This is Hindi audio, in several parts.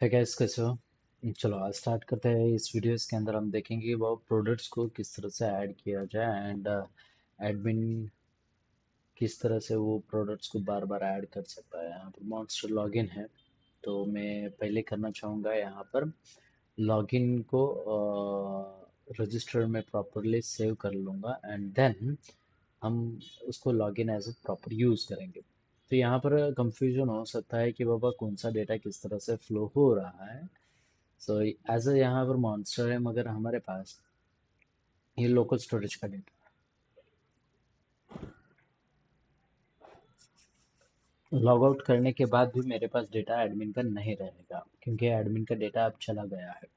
है गाइस, कैसे हो? चलो आज स्टार्ट करते हैं। इस वीडियोस के अंदर हम देखेंगे कि वो प्रोडक्ट्स को किस तरह से ऐड किया जाए एंड एडमिन किस तरह से वो प्रोडक्ट्स को बार बार ऐड कर सकता है। यहाँ पर मॉन्स्टर लॉगिन है, तो मैं पहले करना चाहूँगा यहाँ पर लॉगिन को रजिस्टर में प्रॉपरली सेव कर लूँगा एंड देन हम उसको login as a proper use करेंगे। तो यहाँ पर कंफ्यूजन हो सकता है कि बाबा कौन सा डेटा किस तरह से फ्लो हो रहा है। सो एज अ यहाँ पर मॉन्स्टर है, मगर हमारे पास ये लोकल स्टोरेज का डेटा लॉग आउट करने के बाद भी मेरे पास डेटा एडमिन का नहीं रहेगा, क्योंकि एडमिन का डेटा अब चला गया है।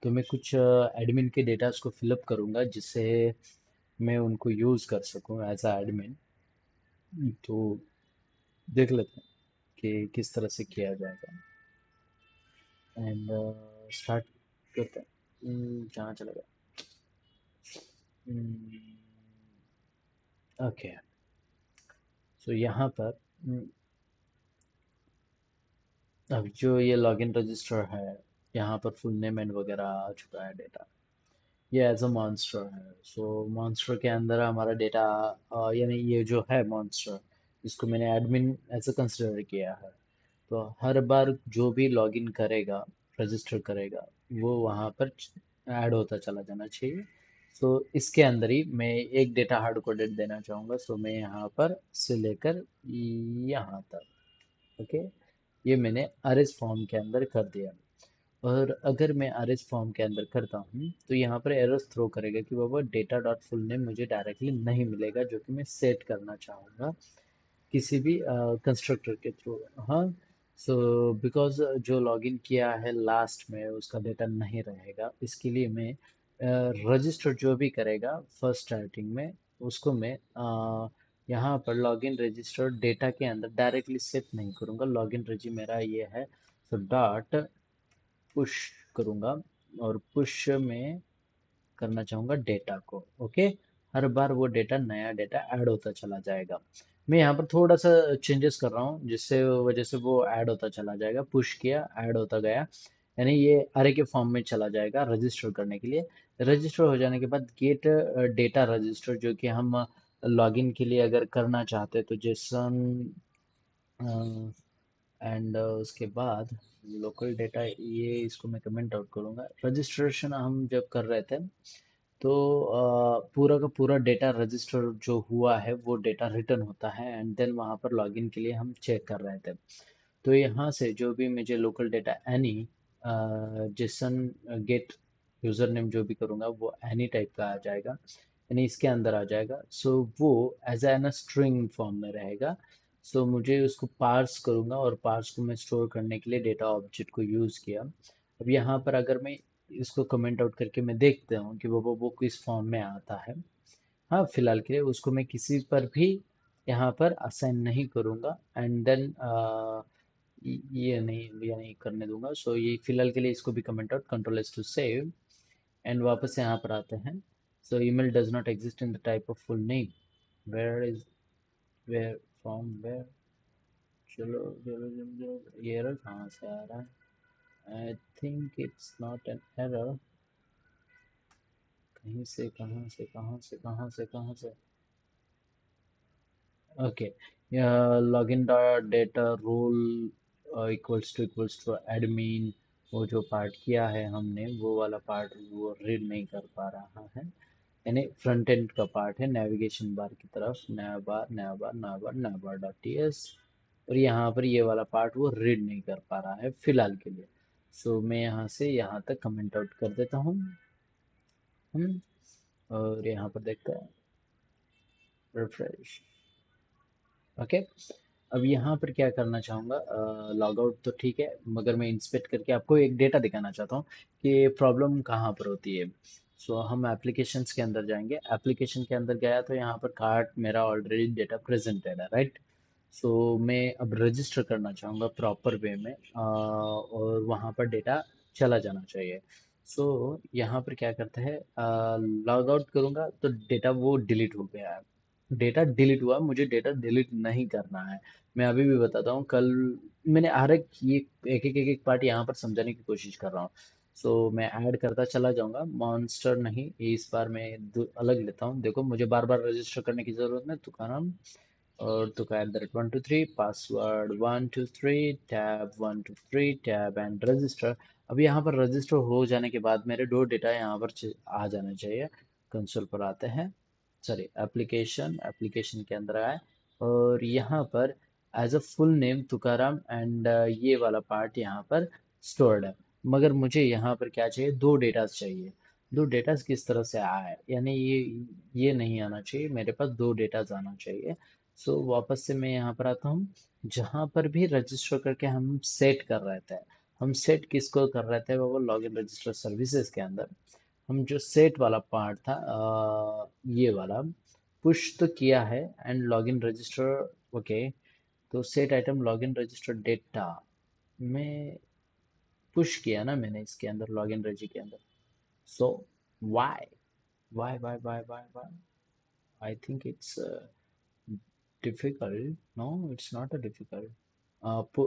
तो मैं कुछ एडमिन के डेटास को फिलअप करूँगा जिससे मैं उनको यूज़ कर सकूँ एज अ एडमिन। तो देख लेते हैं कि किस तरह से किया जाएगा एंड स्टार्ट करते हैं। जहाँ चला गया। ओके, सो यहाँ पर अब जो ये लॉगिन रजिस्टर है, यहाँ पर फुल नेम एंड वगैरह आ चुका है डेटा। ये एज अ मॉन्स्टर है। सो मॉन्स्टर के अंदर हमारा डेटा यानी ये जो है मॉन्स्टर, इसको मैंने एडमिन एज अ कंसिडर किया है। तो हर बार जो भी लॉगिन करेगा, रजिस्टर करेगा, वो वहाँ पर ऐड होता चला जाना चाहिए। सो इसके अंदर ही मैं एक डेटा हार्ड कोडेड देना चाहूँगा। सो मैं यहाँ पर से लेकर यहाँ तक, ओके, ये मैंने अरेज फॉर्म के अंदर कर दिया। और अगर मैं अरेज फॉर्म के अंदर करता हूँ तो यहाँ पर एरर्स थ्रो करेगा कि बाबा डेटा डॉट फुल नेम मुझे डायरेक्टली नहीं मिलेगा, जो कि मैं सेट करना चाहूँगा किसी भी कंस्ट्रक्टर के थ्रू। हाँ, सो बिकॉज जो लॉगिन किया है लास्ट में उसका डेटा नहीं रहेगा, इसके लिए मैं रजिस्टर जो भी करेगा फर्स्ट स्टार्टिंग में, उसको मैं यहाँ पर लॉगिन रजिस्टर डेटा के अंदर डायरेक्टली सेट नहीं करूँगा। लॉगिन रजी मेरा ये है, सो डॉट पुश करूँगा और पुश में करना चाहूँगा डेटा को। ओके, हर बार वो डेटा नया डेटा ऐड होता चला जाएगा। मैं यहाँ पर थोड़ा सा चेंजेस कर रहा हूँ जिससे वजह से वो ऐड होता चला जाएगा। पुश किया, ऐड होता गया, यानी ये अरे के फॉर्म में चला जाएगा रजिस्टर करने के लिए। रजिस्टर हो जाने के बाद गेट डेटा रजिस्टर, जो कि हम लॉगिन के लिए अगर करना चाहते हैं तो जेसन एंड उसके बाद लोकल डेटा, ये इसको मैं कमेंट आउट करूँगा। रजिस्ट्रेशन हम जब कर रहे थे तो पूरा का पूरा डेटा रजिस्टर जो हुआ है वो डेटा रिटर्न होता है एंड देन वहाँ पर लॉगिन के लिए हम चेक कर रहे थे। तो यहाँ से जो भी मुझे local data any Jason gate user name जो भी करूँगा वो एनी टाइप का आ जाएगा, यानी इसके अंदर आ जाएगा। सो वो एज एन स्ट्रिंग फॉर्म में रहेगा। सो मुझे उसको पार्स करूँगा और पार्स को मैं स्टोर करने के लिए डेटा ऑब्जेक्ट को यूज़ किया। अब यहाँ पर अगर मैं इसको कमेंट आउट करके मैं देखता हूँ कि वो किस फॉर्म में आता है। हाँ, फिलहाल के लिए उसको मैं किसी पर भी यहाँ पर असाइन नहीं करूँगा एंड देन ये नहीं करने दूंगा। सो ये फिलहाल के लिए इसको भी comment out, control S to save and वापस यहाँ पर आते हैं। So email does not exist in the type of full name. Where is, where, from where, चलो चलो चलो, ये एरर कहाँ से आ रहा है? I think it's not an error. कहीं से कहाँ से कहाँ से कहाँ से कहाँ से, okay, login dot data role equals to admin. वो जो पार्ट किया है हमने, वो वाला पार्ट वो रीड नहीं कर पा रहा है, यानी फ्रंट एंड का पार्ट है नेविगेशन बार की तरफ, नया बार नया बार नया बार नया बार डॉट टी एस। और यहाँ पर ये वाला पार्ट वो रीड नहीं कर पा रहा है फिलहाल के लिए। सो मैं यहाँ से यहाँ तक कमेंट आउट कर देता हूँ। और यहाँ पर देखते हैं, रिफ्रेश। ओके, अब यहाँ पर क्या करना चाहूँगा, लॉग आउट तो ठीक है, मगर मैं इंस्पेक्ट करके आपको एक डेटा दिखाना चाहता हूँ कि प्रॉब्लम कहाँ पर होती है। सो हम एप्लीकेशंस के अंदर जाएंगे। एप्लीकेशन के अंदर गया तो यहाँ पर कार्ट मेरा ऑलरेडी डेटा प्रेजेंटेड है, राइट। सो मैं अब रजिस्टर करना चाहूँगा प्रॉपर वे में, और वहाँ पर डेटा चला जाना चाहिए। सो यहाँ पर क्या करते हैं, लॉग आउट करूँगा तो डेटा वो डिलीट हो गया है। डेटा डिलीट हुआ, मुझे डेटा डिलीट नहीं करना है। मैं अभी भी बताता हूँ, कल मैंने हर एक ये एक पार्ट यहाँ पर समझाने की कोशिश कर रहा हूँ। सो मैं ऐड करता चला जाऊंगा, मॉन्स्टर नहीं, इस बार मैं अलग लेता हूँ। देखो मुझे बार बार रजिस्टर करने की जरूरत नहीं, तुकाराम और तुका @123, password 123, tab 123, tab and register. अब यहाँ पर रजिस्टर हो जाने के बाद मेरे दो डेटा यहाँ पर आ जाना चाहिए। कंसोल पर आते हैं, सॉरी एप्लीकेशन, एप्लीकेशन के अंदर आए और यहाँ पर as a full name Tukaram and ये वाला पार्ट यहाँ पर स्टोर्ड है। मगर मुझे यहाँ पर क्या चाहिए, दो डेटास चाहिए। दो डेटास किस तरह से आए, यानी ये नहीं आना चाहिए, मेरे पास दो डेटास आना चाहिए। सो वापस से मैं यहाँ पर आता हूँ, जहाँ पर भी रजिस्टर करके हम सेट कर रहे थे। हम सेट किसको कर रहे थे, वो लॉगिन रजिस्टर सर्विसेज के अंदर हम जो सेट वाला पार्ट था, ये वाला पुश तो किया है एंड लॉगिन रजिस्टर। ओके, तो set item login register data में पुश किया ना मैंने इसके अंदर, लॉगिन रजि के अंदर। So why why I think it's difficult. No, it's not a difficult.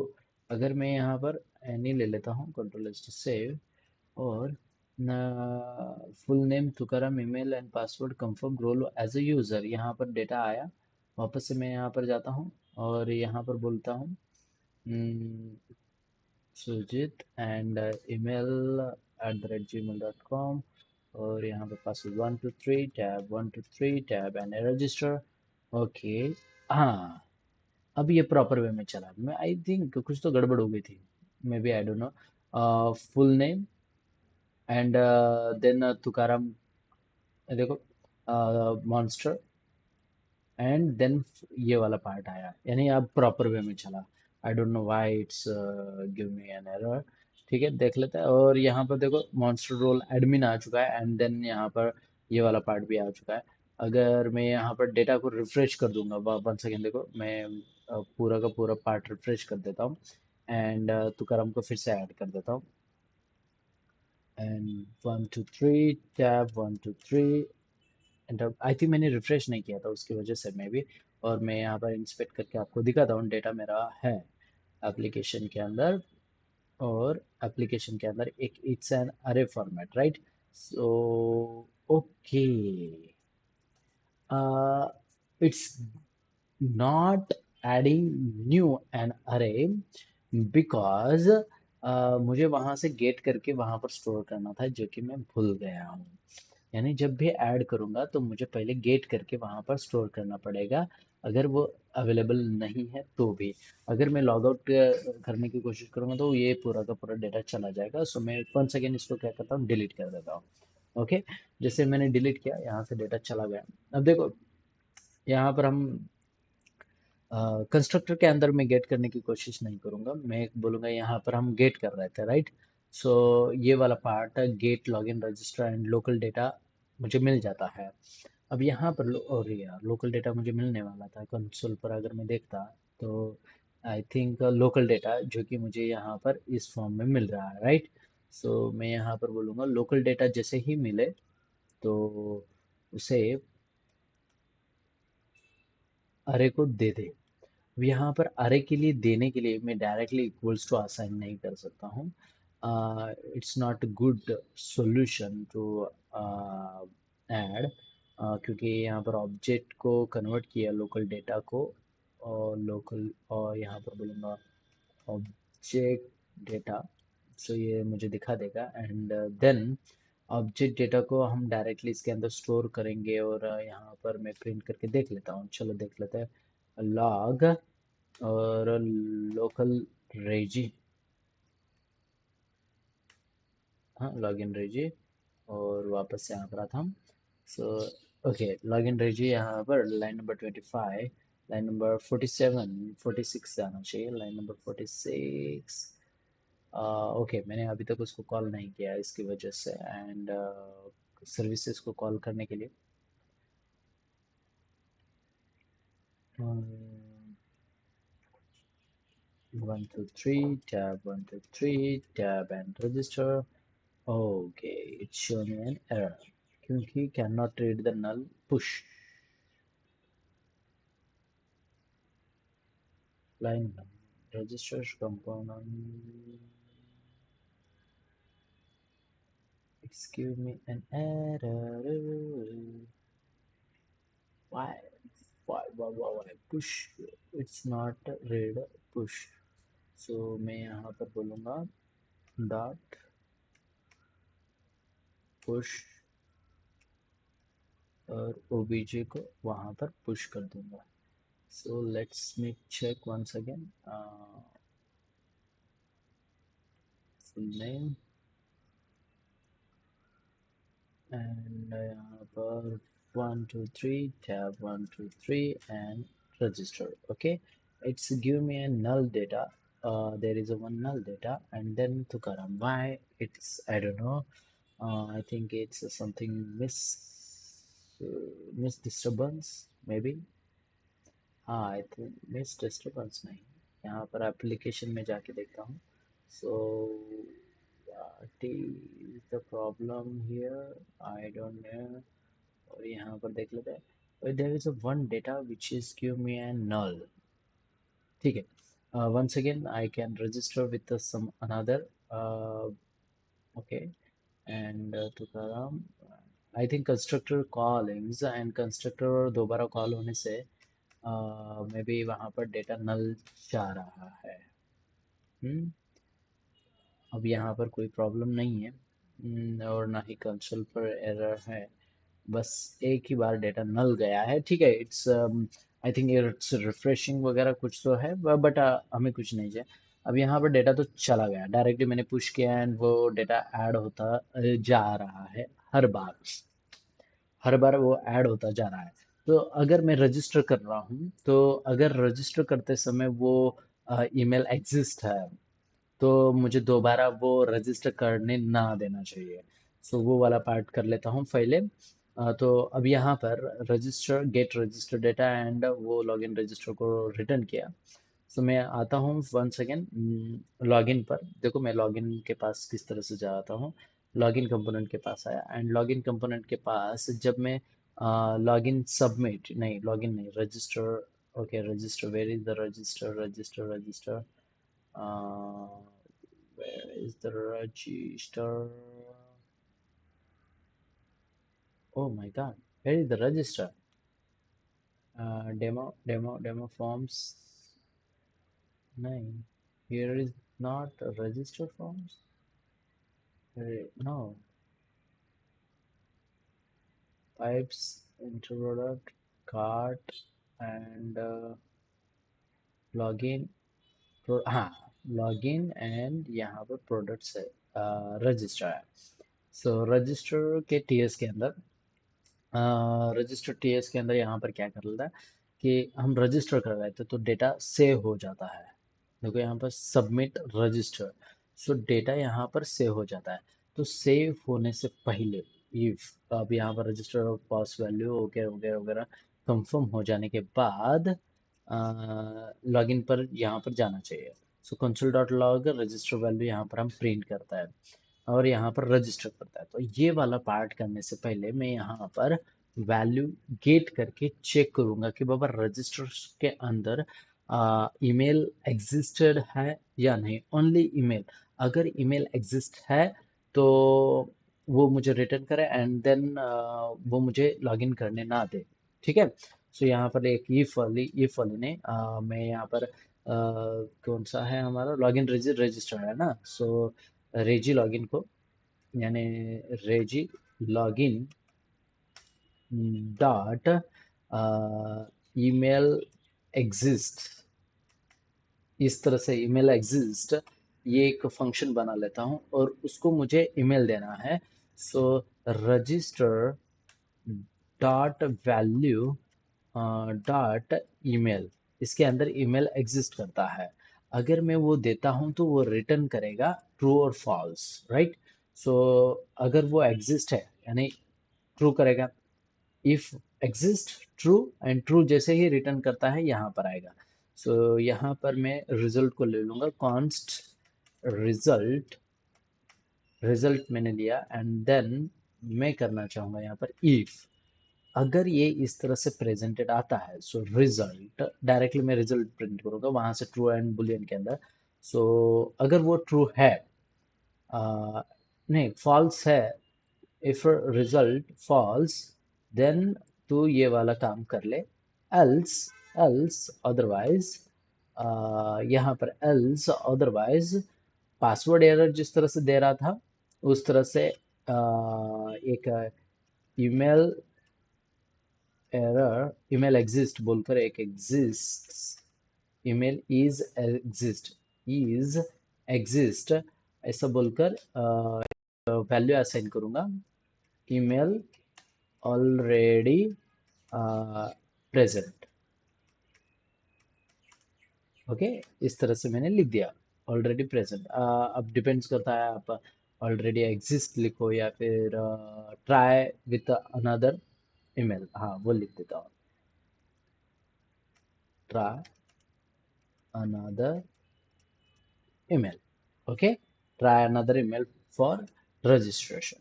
अगर मैं यहाँ पर एनी ले लेता हूँ, कंट्रोल एस टू सेव, और full name Tukaram, email and password confirm, role as a user, यहाँ पर डेटा आया। वापस से मैं यहाँ पर जाता हूँ और यहाँ पर बोलता हूँ सुजीत एंड email @gmail.com, और यहाँ पर password 123, tab 123, tab and register. Okay, हाँ, अब ये प्रॉपर वे में चला। मैं आई थिंक कुछ तो गड़बड़ हो गई थी, maybe, I don't know. Full name and then Tukaram, देखो मॉन्स्टर एंड देन ये वाला पार्ट आया, यानी अब प्रॉपर वे में चला। आई don't know why it's give me an error. ठीक है, देख लेते हैं। और यहाँ पर देखो मॉन्स्टर रोल एडमिन आ चुका है एंड देन यहाँ पर ये वाला पार्ट भी आ चुका है। अगर मैं यहाँ पर डेटा को रिफ्रेश कर दूंगा, 1 सेकेंड, देखो मैं पूरा का पूरा पार्ट रिफ्रेश कर देता हूँ एंड तुकाराम को फिर से ऐड कर देता हूँ and 123, tab 123 enter. I think मैंने रिफ्रेश नहीं किया था, उसकी वजह से मैं भी। और मैं यहाँ पर इंस्पेक्ट करके आपको दिखाता हूँ, डेटा मेरा है एप्लीकेशन के अंदर। और एप्लीकेशन के अंदर एक इट्स एन अरे format, right? So okay, it's not adding new an array because मुझे वहां से गेट करके वहां पर स्टोर करना था, जो कि मैं भूल गया हूँ। यानी जब भी ऐड करूंगा तो मुझे पहले गेट करके वहां पर स्टोर करना पड़ेगा, अगर वो अवेलेबल नहीं है तो भी। अगर मैं लॉग आउट करने की कोशिश करूंगा तो ये पूरा का पूरा डेटा चला जाएगा। सो मैं 1 सेकेंड इसको क्या करता हूँ, डिलीट कर देता हूँ। ओके, जैसे मैंने डिलीट किया, यहाँ से डेटा चला गया। अब देखो यहाँ पर हम कंस्ट्रक्टर के अंदर मैं गेट करने की कोशिश नहीं करूंगा, मैं बोलूंगा यहाँ पर हम गेट कर रहे थे, राइट? सो ये वाला part get login register and local data मुझे मिल जाता है। अब यहाँ पर और यार लोकल डेटा मुझे मिलने वाला था कंसोल पर, अगर मैं देखता तो आई थिंक लोकल डेटा जो कि मुझे यहाँ पर इस फॉर्म में मिल रहा है, राइट? सो मैं यहाँ पर बोलूँगा लोकल डेटा जैसे ही मिले तो उसे अरे को दे दे। अब यहाँ पर अरे के लिए देने के लिए मैं डायरेक्टली इक्वल्स टू असाइन नहीं कर सकता हूँ। It's not good solution to add, क्योंकि यहाँ पर ऑब्जेक्ट को कन्वर्ट किया लोकल डेटा को, और लोकल, और यहाँ पर बोलूँगा ऑब्जेक्ट डेटा। सो ये मुझे दिखा देगा एंड देन ऑब्जेक्ट डेटा को हम डायरेक्टली इसके अंदर स्टोर करेंगे। और यहाँ पर मैं प्रिंट करके देख लेता हूँ, चलो देख लेते हैं। लॉग और लोकल रेजी, हाँ लॉगिन रेजी, और वापस से यहाँ पर आता हम। सो ओके, लॉगिन रेजी यहाँ पर लाइन नंबर 25, लाइन नंबर 47, 46 जाना चाहिए, लाइन नंबर 46। ओके, मैंने अभी तक उसको कॉल नहीं किया है इसकी वजह से, एंड सर्विसेज को कॉल करने के लिए 123, tab 123, tab and register. Okay, it's showing me an error क्योंकि can not read the null push. line register component. Excuse me, an error. Why? Why? Push. It's not read push. So मैं यहाँ पर बोलूँगा dot push और obj को वहाँ पर push कर दूँगा. So let's me check once again. Full name and यहाँ पर 1 2 3 tab 1 2 3 and register. Okay, it's give me a null data. There is a one null data and then Tukaram. Why it's I don't know. I think it's something miss disturbance maybe. हाँ आई थिंक मिस डिस्टर्बेंस नहीं यहाँ पर एप्लीकेशन में जाके देखता हूँ so what is the problem here I don't know और यहाँ पर देख लेते हैं there is a one data which is give me an null ठीक है once again I can register with some another okay and Tukaram I think constructor callings and constructor दोबारा कॉल होने से मे बी वहाँ पर डेटा नल जा रहा है हम्म अब यहाँ पर कोई प्रॉब्लम नहीं है और ना ही कंसोल पर एरर है बस एक ही बार डेटा नल गया है ठीक है it's I think it's refreshing वगैरह कुछ तो है बट हमें कुछ नहीं चाहिए अब यहाँ पर डेटा तो चला गया डायरेक्टली मैंने पुश किया एंड वो डेटा ऐड होता जा रहा है हर बार वो ऐड होता जा रहा है तो अगर मैं रजिस्टर कर रहा हूँ तो अगर रजिस्टर करते समय वो ईमेल एग्जिस्ट है तो मुझे दोबारा वो रजिस्टर करने ना देना चाहिए सो वो वाला पार्ट कर लेता हूँ पहले तो अब यहाँ पर register get register data and वो लॉगिन रजिस्टर को रिटर्न किया सो मैं आता हूँ वन सेकेंड लॉगिन पर देखो मैं लॉगिन के पास किस तरह से जाता हूँ लॉगिन कंपोनेंट के पास आया एंड लॉगिन कंपोनेंट के पास जब मैं लॉगिन सबमिट नहीं लॉगिन नहीं register okay register where is the register where is the register? Oh my god, where is the register? Demo forms. No, here is not a register forms. No, pipes, introduct, cart, and login. हाँ लॉगिन एंड यहाँ पर प्रोडक्ट्स है रजिस्टर है सो रजिस्टर के टीएस के अंदर रजिस्टर टीएस के अंदर यहाँ पर क्या कर लेता है कि हम रजिस्टर कर रहे थे तो डेटा सेव हो जाता है देखो यहाँ पर सबमिट रजिस्टर सो डेटा यहाँ पर सेव हो जाता है तो सेव होने से पहले इफ अब यहाँ पर रजिस्टर पास वैल्यू वगैरह वगैरह वगैरह कंफर्म हो जाने के बाद लॉगिन पर यहाँ पर जाना चाहिए so console dot log register value यहाँ पर हम प्रिंट करता है और यहाँ पर रजिस्टर करता है तो ये वाला पार्ट करने से पहले मैं यहाँ पर वैल्यू गेट करके चेक करूंगा कि बाबा रजिस्टर के अंदर ईमेल एग्जिस्टेड है या नहीं ओनली ईमेल अगर ईमेल एग्जिस्ट है तो वो मुझे रिटर्न करे एंड देन वो मुझे लॉगिन करने ना दे ठीक है सो यहाँ पर एक if वाली ने मैं यहाँ पर कौन सा है हमारा लॉगिन रजिस्टर है ना सो रेजी लॉगिन को यानी रेजी लॉगिन डॉट ईमेल एग्जिस्ट इस तरह से ईमेल एग्जिस्ट ये एक फंक्शन बना लेता हूँ और उसको मुझे ईमेल देना है so register dot value dot email इसके अंदर ईमेल एग्जिस्ट करता है अगर मैं वो देता हूँ तो वो रिटर्न करेगा ट्रू और फॉल्स राइट सो अगर वो एग्जिस्ट है यानी ट्रू करेगा if exist true and true जैसे ही रिटर्न करता है यहाँ पर आएगा सो यहाँ पर मैं रिजल्ट को ले लूँगा कॉन्स्ट रिजल्ट रिजल्ट मैंने लिया एंड देन मैं करना चाहूँगा यहाँ पर इफ अगर ये इस तरह से प्रेजेंटेड आता है, सो रिजल्ट डायरेक्टली मैं रिजल्ट प्रिंट करूंगा वहां से ट्रू एंड बुलियन के अंदर। सो अगर वो ट्रू है, नहीं फॉल्स है, इफ रिजल्ट फॉल्स, देन तू ये वाला काम कर ले। एल्स, एल्स अदरवाइज, यहाँ पर एल्स अदरवाइज पासवर्ड एरर जिस तरह से दे रहा था उस तरह से एक ईमेल एरर, ईमेल एग्जिस्ट बोलकर एक एग्जिस्ट, ईमेल इज एग्जिस्ट ऐसा बोलकर वैल्यू असाइन करूंगा। Email already present. ओके, इस तरह से मैंने लिख दिया ऑलरेडी प्रेजेंट। अब डिपेंड्स करता है आप ऑलरेडी एग्जिस्ट लिखो या फिर ट्राई विथ अनदर ईमेल, हाँ वो लिख देता हूँ, try another email. Okay, try another email for registration,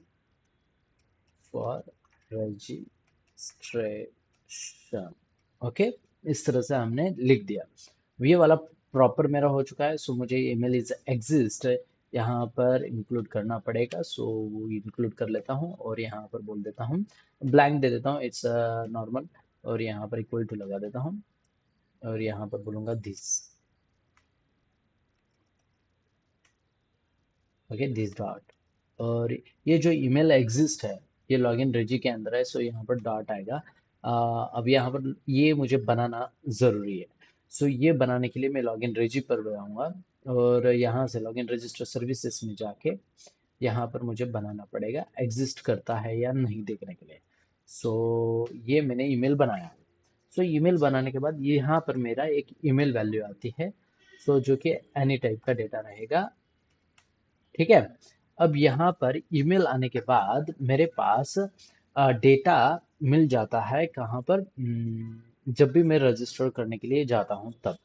for registration. Okay, इस तरह से हमने लिख दिया। ये वाला प्रॉपर मेरा हो चुका है। सो मुझे ईमेल इज एग्जिस्ट यहाँ पर इंक्लूड करना पड़ेगा। सो इंक्लूड कर लेता हूँ और यहाँ पर बोल देता हूँ, ब्लैंक दे देता हूँ, इट्स नॉर्मल, और यहाँ पर इक्वल टू लगा देता हूँ और यहाँ पर बोलूँगा दिस। ओके, दिस डॉट, और ये जो ईमेल एग्जिस्ट है ये लॉगिन रेजी के अंदर है, सो यहाँ पर डॉट आएगा। अब यहाँ पर ये मुझे बनाना ज़रूरी है। सो ये बनाने के लिए मैं लॉगिन रेजी पर जाऊँगा और यहाँ से लॉगिन रजिस्टर सर्विसेज में जाके यहाँ पर मुझे बनाना पड़ेगा एग्जिस्ट करता है या नहीं देखने के लिए। सो ये मैंने ईमेल बनाया। सो ईमेल बनाने के बाद यहाँ पर मेरा एक ईमेल वैल्यू आती है, सो जो कि एनी टाइप का डेटा रहेगा। ठीक है, अब यहाँ पर ईमेल आने के बाद मेरे पास डेटा मिल जाता है कहाँ पर, जब भी मैं रजिस्टर करने के लिए जाता हूँ तब।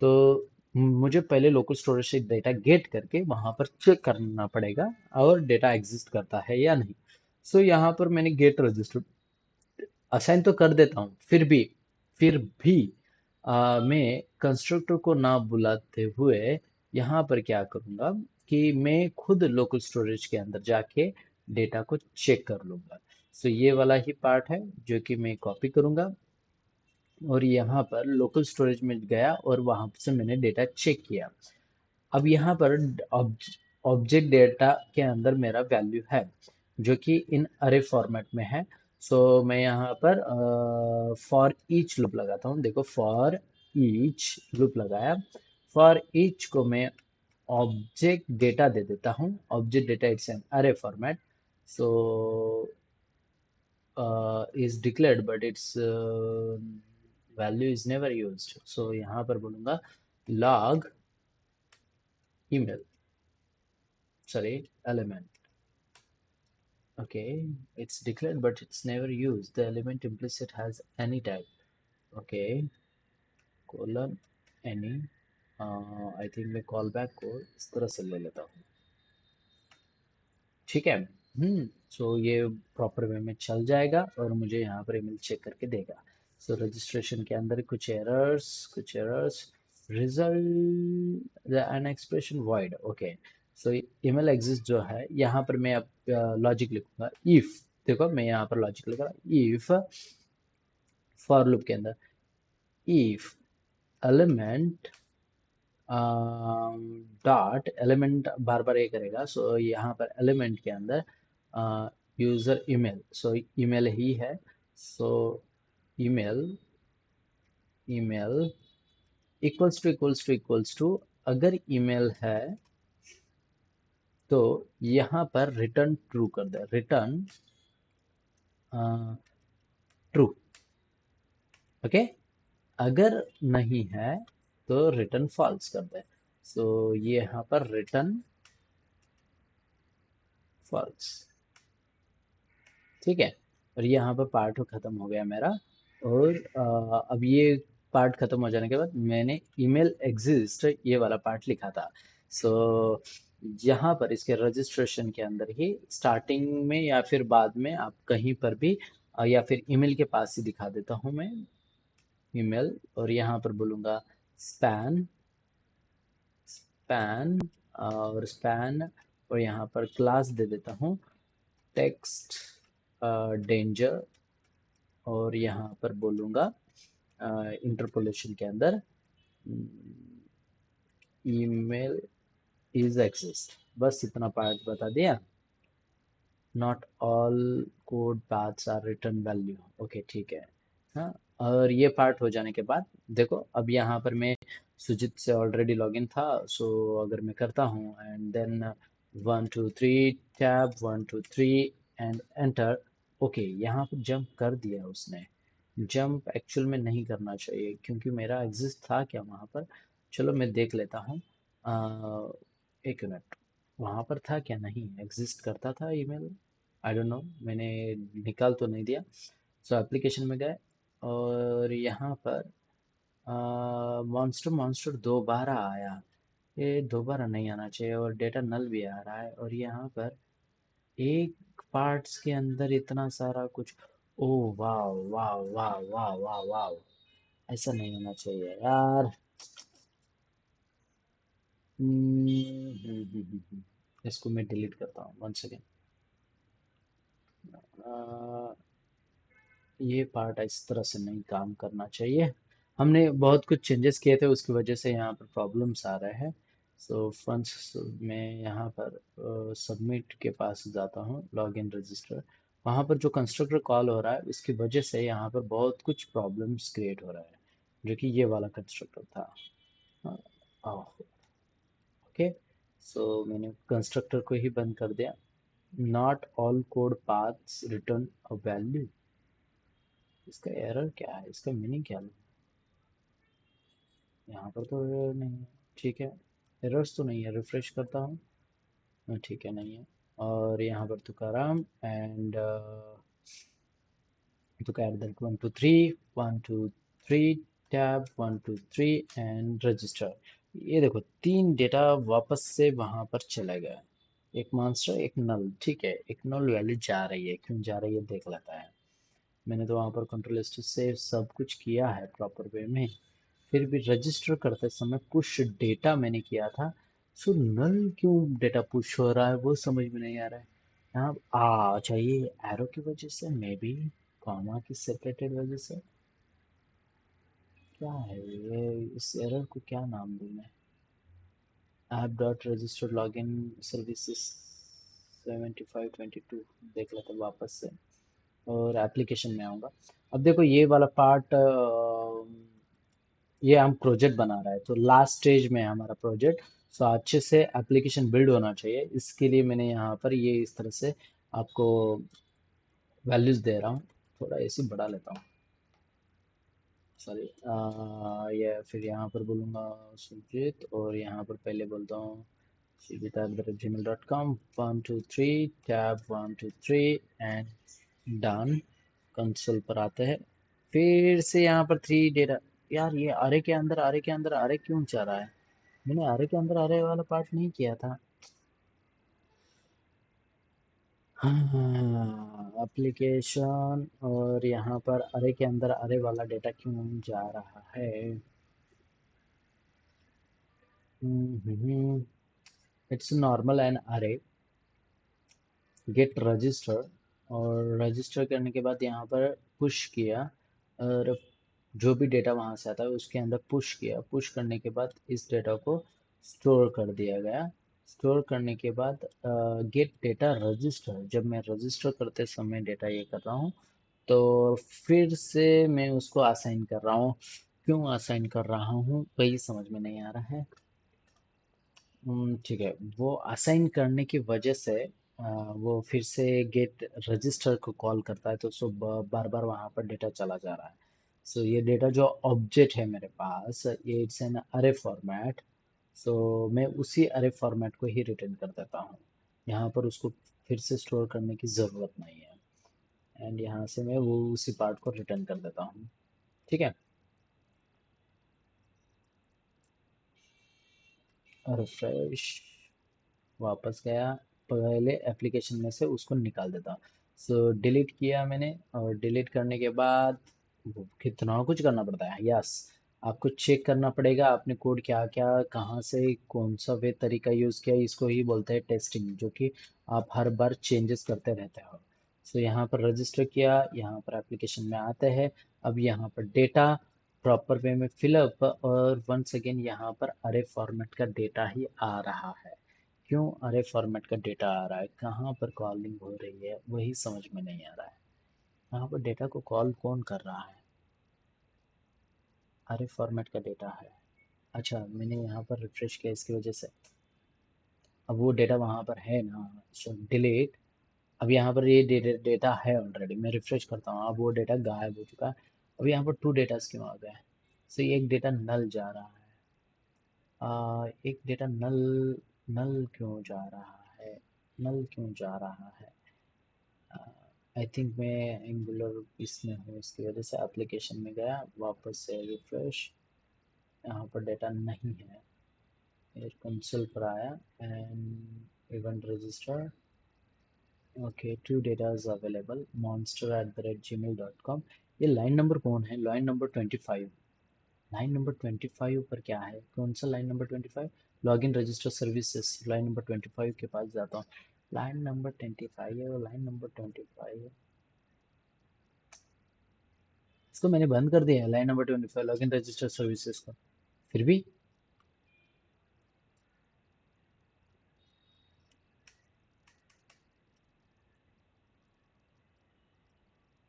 तो मुझे पहले लोकल स्टोरेज से डेटा गेट करके वहाँ पर चेक करना पड़ेगा और डेटा एग्जिस्ट करता है या नहीं। सो यहाँ पर मैंने गेट रजिस्टर असाइन तो कर देता हूँ, फिर भी मैं कंस्ट्रक्टर को ना बुलाते हुए यहाँ पर क्या करूँगा कि मैं खुद लोकल स्टोरेज के अंदर जाके डेटा को चेक कर लूँगा। सो ये वाला ही पार्ट है जो कि मैं कॉपी करूँगा और यहाँ पर लोकल स्टोरेज में गया और वहाँ से मैंने डेटा चेक किया। अब यहाँ पर ऑब्जेक्ट डेटा के अंदर मेरा वैल्यू है जो कि इन अरे फॉर्मेट में है। सो मैं यहाँ पर फॉर ईच लूप लगाता हूँ। देखो, फॉर ईच लूप लगाया, फॉर ईच को मैं ऑब्जेक्ट डेटा दे देता हूँ। ऑब्जेक्ट डेटा इट्स एन अरे format, so is declared but its value is never used. So यहाँ पर बोलूँगा log email, sorry, element. Okay, it's declared but it's never used. The element implicit has any type. Okay, colon any. I think मैं कॉल बैक को इस तरह से ले लेता हूँ। ठीक है, सो ये प्रॉपर वे में चल जाएगा और मुझे यहाँ पर ईमेल चेक करके देगा। सो रजिस्ट्रेशन के अंदर कुछ errors, result an expression void. Okay, so email exist जो है यहाँ पर मैं अब लॉजिक लिखूंगा। इफ, देखो मैं यहाँ पर लॉजिक लिखूंगा, इफ फॉर लूप के अंदर इफ एलिमेंट डॉट, एलिमेंट बार बार ये करेगा। सो यहाँ पर एलिमेंट के अंदर यूजर ईमेल, सो ईमेल ही है। So email email equals to अगर ईमेल है तो यहाँ पर रिटर्न ट्रू कर दे, रिटर्न ट्रू। ओके, अगर नहीं है तो रिटर्न फॉल्स कर दे। सो ये यहाँ पर रिटर्न फॉल्स। ठीक है, और यहाँ पर पार्ट खत्म हो गया मेरा। और अब ये पार्ट खत्म हो जाने के बाद मैंने ईमेल एग्जिस्ट ये वाला पार्ट लिखा था। सो यहाँ पर इसके रजिस्ट्रेशन के अंदर ही स्टार्टिंग में या फिर बाद में आप कहीं पर भी या फिर ईमेल के पास ही दिखा देता हूँ मैं, ईमेल, और यहाँ पर बोलूँगा स्पैन, स्पैन और स्पैन, और यहाँ पर क्लास दे देता हूँ टेक्स्ट डेंजर, और यहाँ पर बोलूँगा इंटरपोलेशन के अंदर ईमेल इज एग्जिस्ट। बस इतना पार्ट बता दिया। Not all code paths are return value, okay ठीक है। हाँ, और ये पार्ट हो जाने के बाद देखो, अब यहाँ पर मैं सुजित से ऑलरेडी लॉगिन था, सो अगर मैं करता हूँ and then 1 2 3 tab 1 2 3 and enter, okay यहाँ पर जंप कर दिया उसने। जंप एक्चुअल में नहीं करना चाहिए क्योंकि मेरा एग्जिस्ट था क्या वहाँ पर। चलो मैं देख लेता हूँ। एक मिनट, वहाँ पर था क्या, नहीं एग्जिस्ट करता था ईमेल, आई डोंट नो, मैंने निकाल तो नहीं दिया। सो एप्लीकेशन में गए और यहाँ पर मॉन्स्टर मॉन्स्टर दोबारा आया। ये दोबारा नहीं आना चाहिए, और डेटा नल भी आ रहा है, और यहाँ पर एक पार्ट्स के अंदर इतना सारा कुछ। ओ वाह वाह वाह वाह वाह वाह, ऐसा नहीं होना चाहिए यार। इसको मैं डिलीट करता हूँ, वन सेकेंड। ये पार्ट इस तरह से नहीं काम करना चाहिए। हमने बहुत कुछ चेंजेस किए थे, उसकी वजह से यहाँ पर प्रॉब्लम्स आ रहे हैं। सो फंड्स में यहाँ पर सबमिट के पास जाता हूँ, लॉगिन रजिस्टर। वहाँ पर जो कंस्ट्रक्टर कॉल हो रहा है उसकी वजह से यहाँ पर बहुत कुछ प्रॉब्लम्स क्रिएट हो रहा है, जो कि ये वाला कंस्ट्रक्टर था। ओके, सो मैंने कंस्ट्रक्टर को ही बंद कर दिया। Not all code paths return a value, इसका एरर क्या है, इसका मीनिंग क्या है। यहाँ पर तो error नहीं है, ठीक है, एरर्स तो नहीं है, रिफ्रेश करता हूँ। ठीक है, नहीं है। और यहाँ पर तुकाराम एंड तुकार 1 2 3 टैब 1 2 3 एंड रजिस्टर। ये देखो, तीन डेटा वापस से वहाँ पर चला गया। एक मास्टर एक नल, ठीक है, एक नल वैल्यू जा रही है, क्यों जा रही है देख लेता है। मैंने तो वहाँ पर कंट्रोल एस से सब कुछ किया है प्रॉपर वे में, फिर भी रजिस्टर करते समय पुश डेटा मैंने किया था। सो नल क्यों डेटा पुश हो रहा है वो समझ में नहीं आ रहा है। यहाँ आ चाहिए एरो की वजह से, मे बी कॉमा की सेपरेटेड वजह से। क्या है ये, इस एरर को क्या नाम दूँ मैं। App dot register login services 7522 देख लेते हैं वापस से, और एप्लीकेशन में आऊँगा। अब देखो ये वाला पार्ट, ये हम प्रोजेक्ट बना रहे हैं तो लास्ट स्टेज में है हमारा प्रोजेक्ट। सो अच्छे से एप्लीकेशन बिल्ड होना चाहिए, इसके लिए मैंने यहाँ पर ये इस तरह से आपको वैल्यूज दे रहा हूँ। थोड़ा एसी बढ़ा लेता हूँ, सॉरी। ये फिर यहाँ पर बोलूँगा सुजीत, और यहाँ पर पहले बोलता हूँ sujit@gmail.com 1 2 3 tab 1 2 3 and done. Console पर आते हैं, फिर से यहाँ पर थ्री डेटा। यार ये अरे के अंदर अरे के अंदर अरे क्यों जा रहा है, मैंने अरे के अंदर अरे वाला पार्ट नहीं किया था। हाँ, एप्लीकेशन, और यहाँ पर अरे के अंदर अरे वाला डेटा क्यों जा रहा है। इट्स नॉर्मल एंड अरे गेट रजिस्टर, और रजिस्टर करने के बाद यहाँ पर पुश किया, और जो भी डेटा वहाँ से आता है उसके अंदर पुश किया। पुश करने के बाद इस डेटा को स्टोर कर दिया गया। स्टोर करने के बाद गेट डेटा रजिस्टर, जब मैं रजिस्टर करते समय डेटा ये कर रहा हूँ, तो फिर से मैं उसको असाइन कर रहा हूँ। क्यों असाइन कर रहा हूँ वही समझ में नहीं आ रहा है। ठीक है, वो असाइन करने की वजह से वो फिर से गेट रजिस्टर को कॉल करता है, तो सो बार बार वहाँ पर डेटा चला जा रहा है। सो ये डेटा जो ऑब्जेक्ट है मेरे पास, ये इट्स एन अरे फॉर्मेट। सो मैं उसी अरे फॉर्मेट को ही रिटर्न कर देता हूँ, यहाँ पर उसको फिर से स्टोर करने की ज़रूरत नहीं है। एंड यहाँ से मैं वो उसी पार्ट को रिटर्न कर देता हूँ, ठीक है। रिफ्रेश, वापस गया, पहले एप्लीकेशन में से उसको निकाल देता हूँ। सो डिलीट किया मैंने, और डिलीट करने के बाद वो कितना कुछ करना पड़ता है। यस, आपको चेक करना पड़ेगा आपने कोड क्या क्या कहाँ से कौन सा वे तरीका यूज़ किया। इसको ही बोलते हैं टेस्टिंग, जो कि आप हर बार चेंजेस करते रहते हो। सो यहाँ पर रजिस्टर किया, यहाँ पर एप्लीकेशन में आते हैं। अब यहाँ पर डेटा प्रॉपर वे में फिलअप, और वंस अगेन यहाँ पर अरे फॉर्मेट का डेटा ही आ रहा है। क्यों अरे फॉर्मेट का डेटा आ रहा है, कहाँ पर कॉलिंग हो रही है, वही समझ में नहीं आ रहा है। यहाँ पर डेटा को कॉल कौन कर रहा है? अरे फॉर्मेट का डेटा है। अच्छा, मैंने यहाँ पर रिफ्रेश किया इसकी वजह से। अब वो डेटा वहाँ पर है ना, सो डिलीट। अब यहाँ पर ये डेटा है ऑलरेडी, मैं रिफ्रेश करता हूँ, अब वो डेटा गायब हो चुका है। अब यहाँ पर टू डेटास क्यों आ गए? सो ये एक डेटा नल जा रहा है। एक डेटा नल, नल क्यों जा रहा है? नल क्यों जा रहा है? आई थिंक मैं एंगुलर इसमें हूँ, इसकी वजह से एप्लीकेशन में गया, वापस से रिफ्रेश। यहाँ पर डेटा नहीं है। ये कंसोल पर आया, and event register. Okay, to data's available, monster@gmail.com। ये लाइन नंबर कौन है? Line number 25। लाइन नंबर 25 पर क्या है? कौन सा line number 25? Login register services, line number 25 के पास जाता हूँ। लाइन नंबर 25 है, लाइन नंबर 25। इसको मैंने बंद कर दिया है, line number 25 login register services को, फिर भी।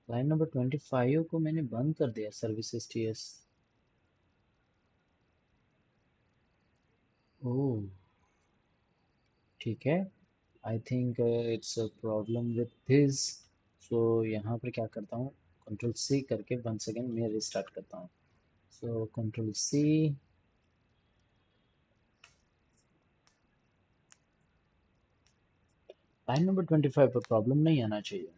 लाइन नंबर 25 को मैंने बंद कर दिया, सर्विसेज टीएस। ओह, ठीक है। I think it's a problem with this. So यहाँ पर क्या करता हूँ, कंट्रोल सी करके वन सेकेंड मैं रिस्टार्ट करता हूँ। So control C. Line number 25 पर प्रॉब्लम नहीं आना चाहिए।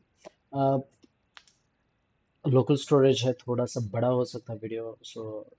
लोकल स्टोरेज है, थोड़ा सा बड़ा हो सकता है वीडियो। सो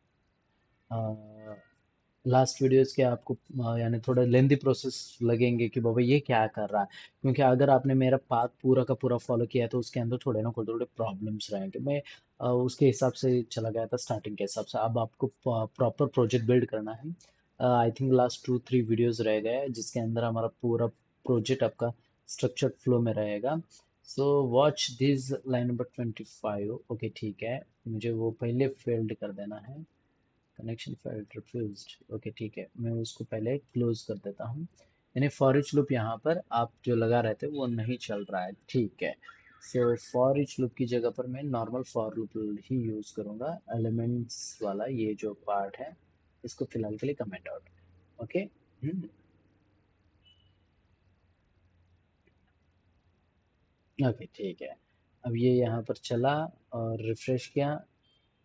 लास्ट वीडियोस के आपको यानी थोड़ा लेंदी प्रोसेस लगेंगे कि बाबा ये क्या कर रहा है। क्योंकि अगर आपने मेरा पाथ पूरा का पूरा फॉलो किया है, तो उसके अंदर थोड़े ना थोड़े प्रॉब्लम्स रहेंगे। मैं उसके हिसाब से चला गया था, स्टार्टिंग के हिसाब से। अब आपको प्रॉपर प्रोजेक्ट बिल्ड करना है। आई थिंक लास्ट 2-3 वीडियोस रह गए हैं, जिसके अंदर हमारा पूरा प्रोजेक्ट आपका स्ट्रक्चर्ड फ्लो में रहेगा। So watch this line number 25। Okay, ठीक है। मुझे वो पहले फील्ड कर देना है। Connection failed, refused. ओके, ठीक है, मैं उसको पहले क्लोज कर देता हूँ। यानी फॉर ईच लूप यहाँ पर आप जो लगा रहे थे वो नहीं चल रहा है, ठीक है। सो फॉर ईच लूप की जगह पर मैं normal for loop he use करूँगा। एलिमेंट्स वाला ये जो पार्ट है, इसको फिलहाल के लिए कमेंट आउट। ओके। ओके, ठीक है। अब ये यहाँ पर चला और रिफ्रेश किया।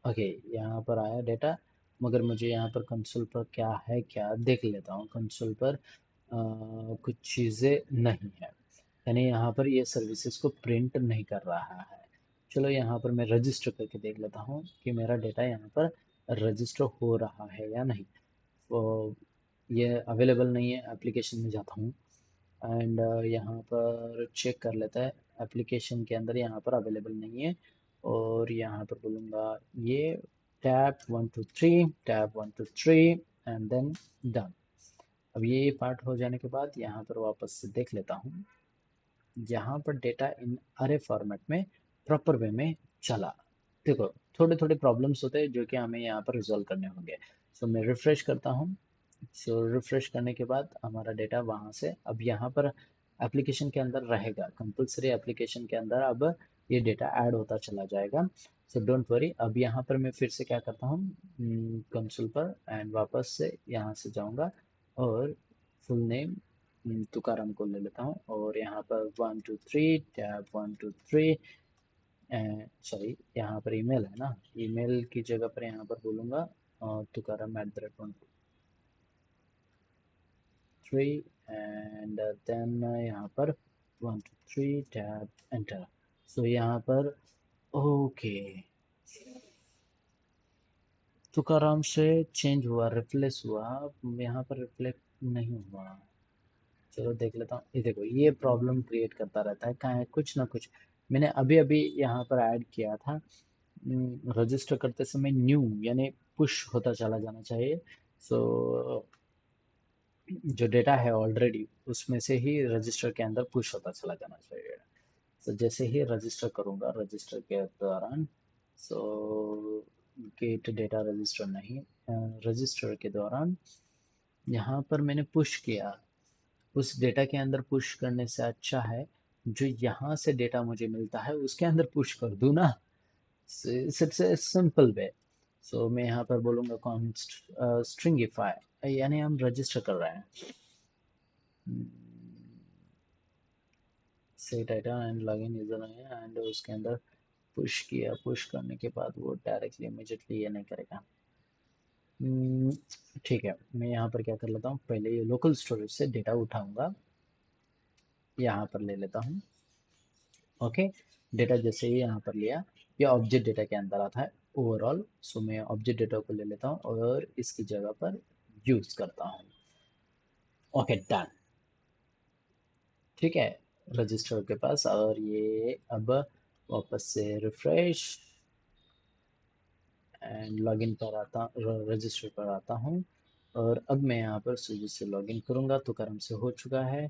ओके, यहाँ पर आया डेटा, मगर मुझे यहाँ पर कंसोल पर क्या है क्या देख लेता हूँ। कंसोल पर कुछ चीज़ें नहीं है, यानी यहाँ पर ये सर्विसेज को प्रिंट नहीं कर रहा है। चलो यहाँ पर मैं रजिस्टर करके देख लेता हूँ कि मेरा डेटा यहाँ पर रजिस्टर हो रहा है या नहीं। तो ये अवेलेबल नहीं है, एप्लीकेशन में जाता हूँ, एंड यहाँ पर चेक कर लेता है। एप्लीकेशन के अंदर यहाँ पर अवेलेबल नहीं है, और यहाँ पर बोलूँगा ये tap 1 2 3, tap 1 2 3, and then done. अब ये पार्ट हो जाने के बाद यहाँ पर वापस से देख लेता हूँ। यहाँ पर डेटा इन अरे फॉर्मेट में प्रॉपर वे में चला। देखो, थोड़े थोड़े प्रॉब्लम्स होते हैं जो कि हमें यहाँ पर रिजॉल्व करने होंगे। सो मैं रिफ्रेश करता हूँ। सो रिफ्रेश करने के बाद हमारा डेटा वहाँ से अब यहाँ पर एप्लीकेशन के अंदर रहेगा, कंपलसरी एप्लीकेशन के अंदर अब ये डेटा ऐड होता चला जाएगा। So don't worry. अब यहाँ पर मैं फिर से क्या करता हूँ, कंसोल पर एंड वापस से यहाँ से जाऊँगा, और फुल नेम तुकाराम को ले लेता हूँ, और यहाँ पर 1 2 3, टैप 1 2 3, सॉरी, यहाँ पर ईमेल है ना, ईमेल की जगह पर यहाँ पर बोलूँगा tukaram@1 2 3, एंड देन यहाँ पर 1 2 3 टैप एंटर। सो यहाँ पर ओके, तुकाराम से चेंज हुआ, रिप्लेस हुआ। यहाँ पर रिफ्लेक्ट नहीं हुआ। चलो देख लेता हूँ। ये देखो, ये प्रॉब्लम क्रिएट करता रहता है, कहाँ है कुछ ना कुछ। मैंने अभी अभी यहाँ पर ऐड किया था। रजिस्टर करते समय न्यू यानी पुश होता चला जाना चाहिए। सो जो डेटा है ऑलरेडी उसमें से ही रजिस्टर के अंदर पुश होता चला जाना चाहिए। तो जैसे ही रजिस्टर करूँगा रजिस्टर के दौरान, सो गेट डेटा रजिस्टर नहीं, रजिस्टर के दौरान यहाँ पर मैंने पुश किया। उस डेटा के अंदर पुश करने से अच्छा है जो यहाँ से डेटा मुझे मिलता है उसके अंदर पुश कर दूँ ना। It's a simple way. सो मैं यहाँ पर बोलूँगा कॉन्स्ट स्ट्रिंगिफाई यानी हम रजिस्टर कर रहे हैं से डेटा एंड लॉगिन यूजर है एंड उसके अंदर पुश किया। पुश करने के बाद वो डायरेक्टली इमीडिएटली ये नहीं करेगा। हम्म, ठीक है, मैं यहाँ पर क्या कर लेता हूँ, पहले ये लोकल स्टोरेज से डेटा उठाऊंगा, यहाँ पर ले लेता हूँ। ओके, डेटा जैसे ही यहाँ पर लिया, ये ऑब्जेक्ट डेटा के अंदर आता है ओवरऑल। सो मैं ऑब्जेक्ट डेटा को ले लेता हूँ और इसकी जगह पर यूज करता हूँ। Okay done. ठीक है, रजिस्टर के पास, और ये अब वापस से रिफ्रेश एंड लॉगिन पर आता, रजिस्टर पर आता हूँ। और अब मैं यहाँ पर स्विगी से लॉगिन करूँगा तो कर्म से हो चुका है।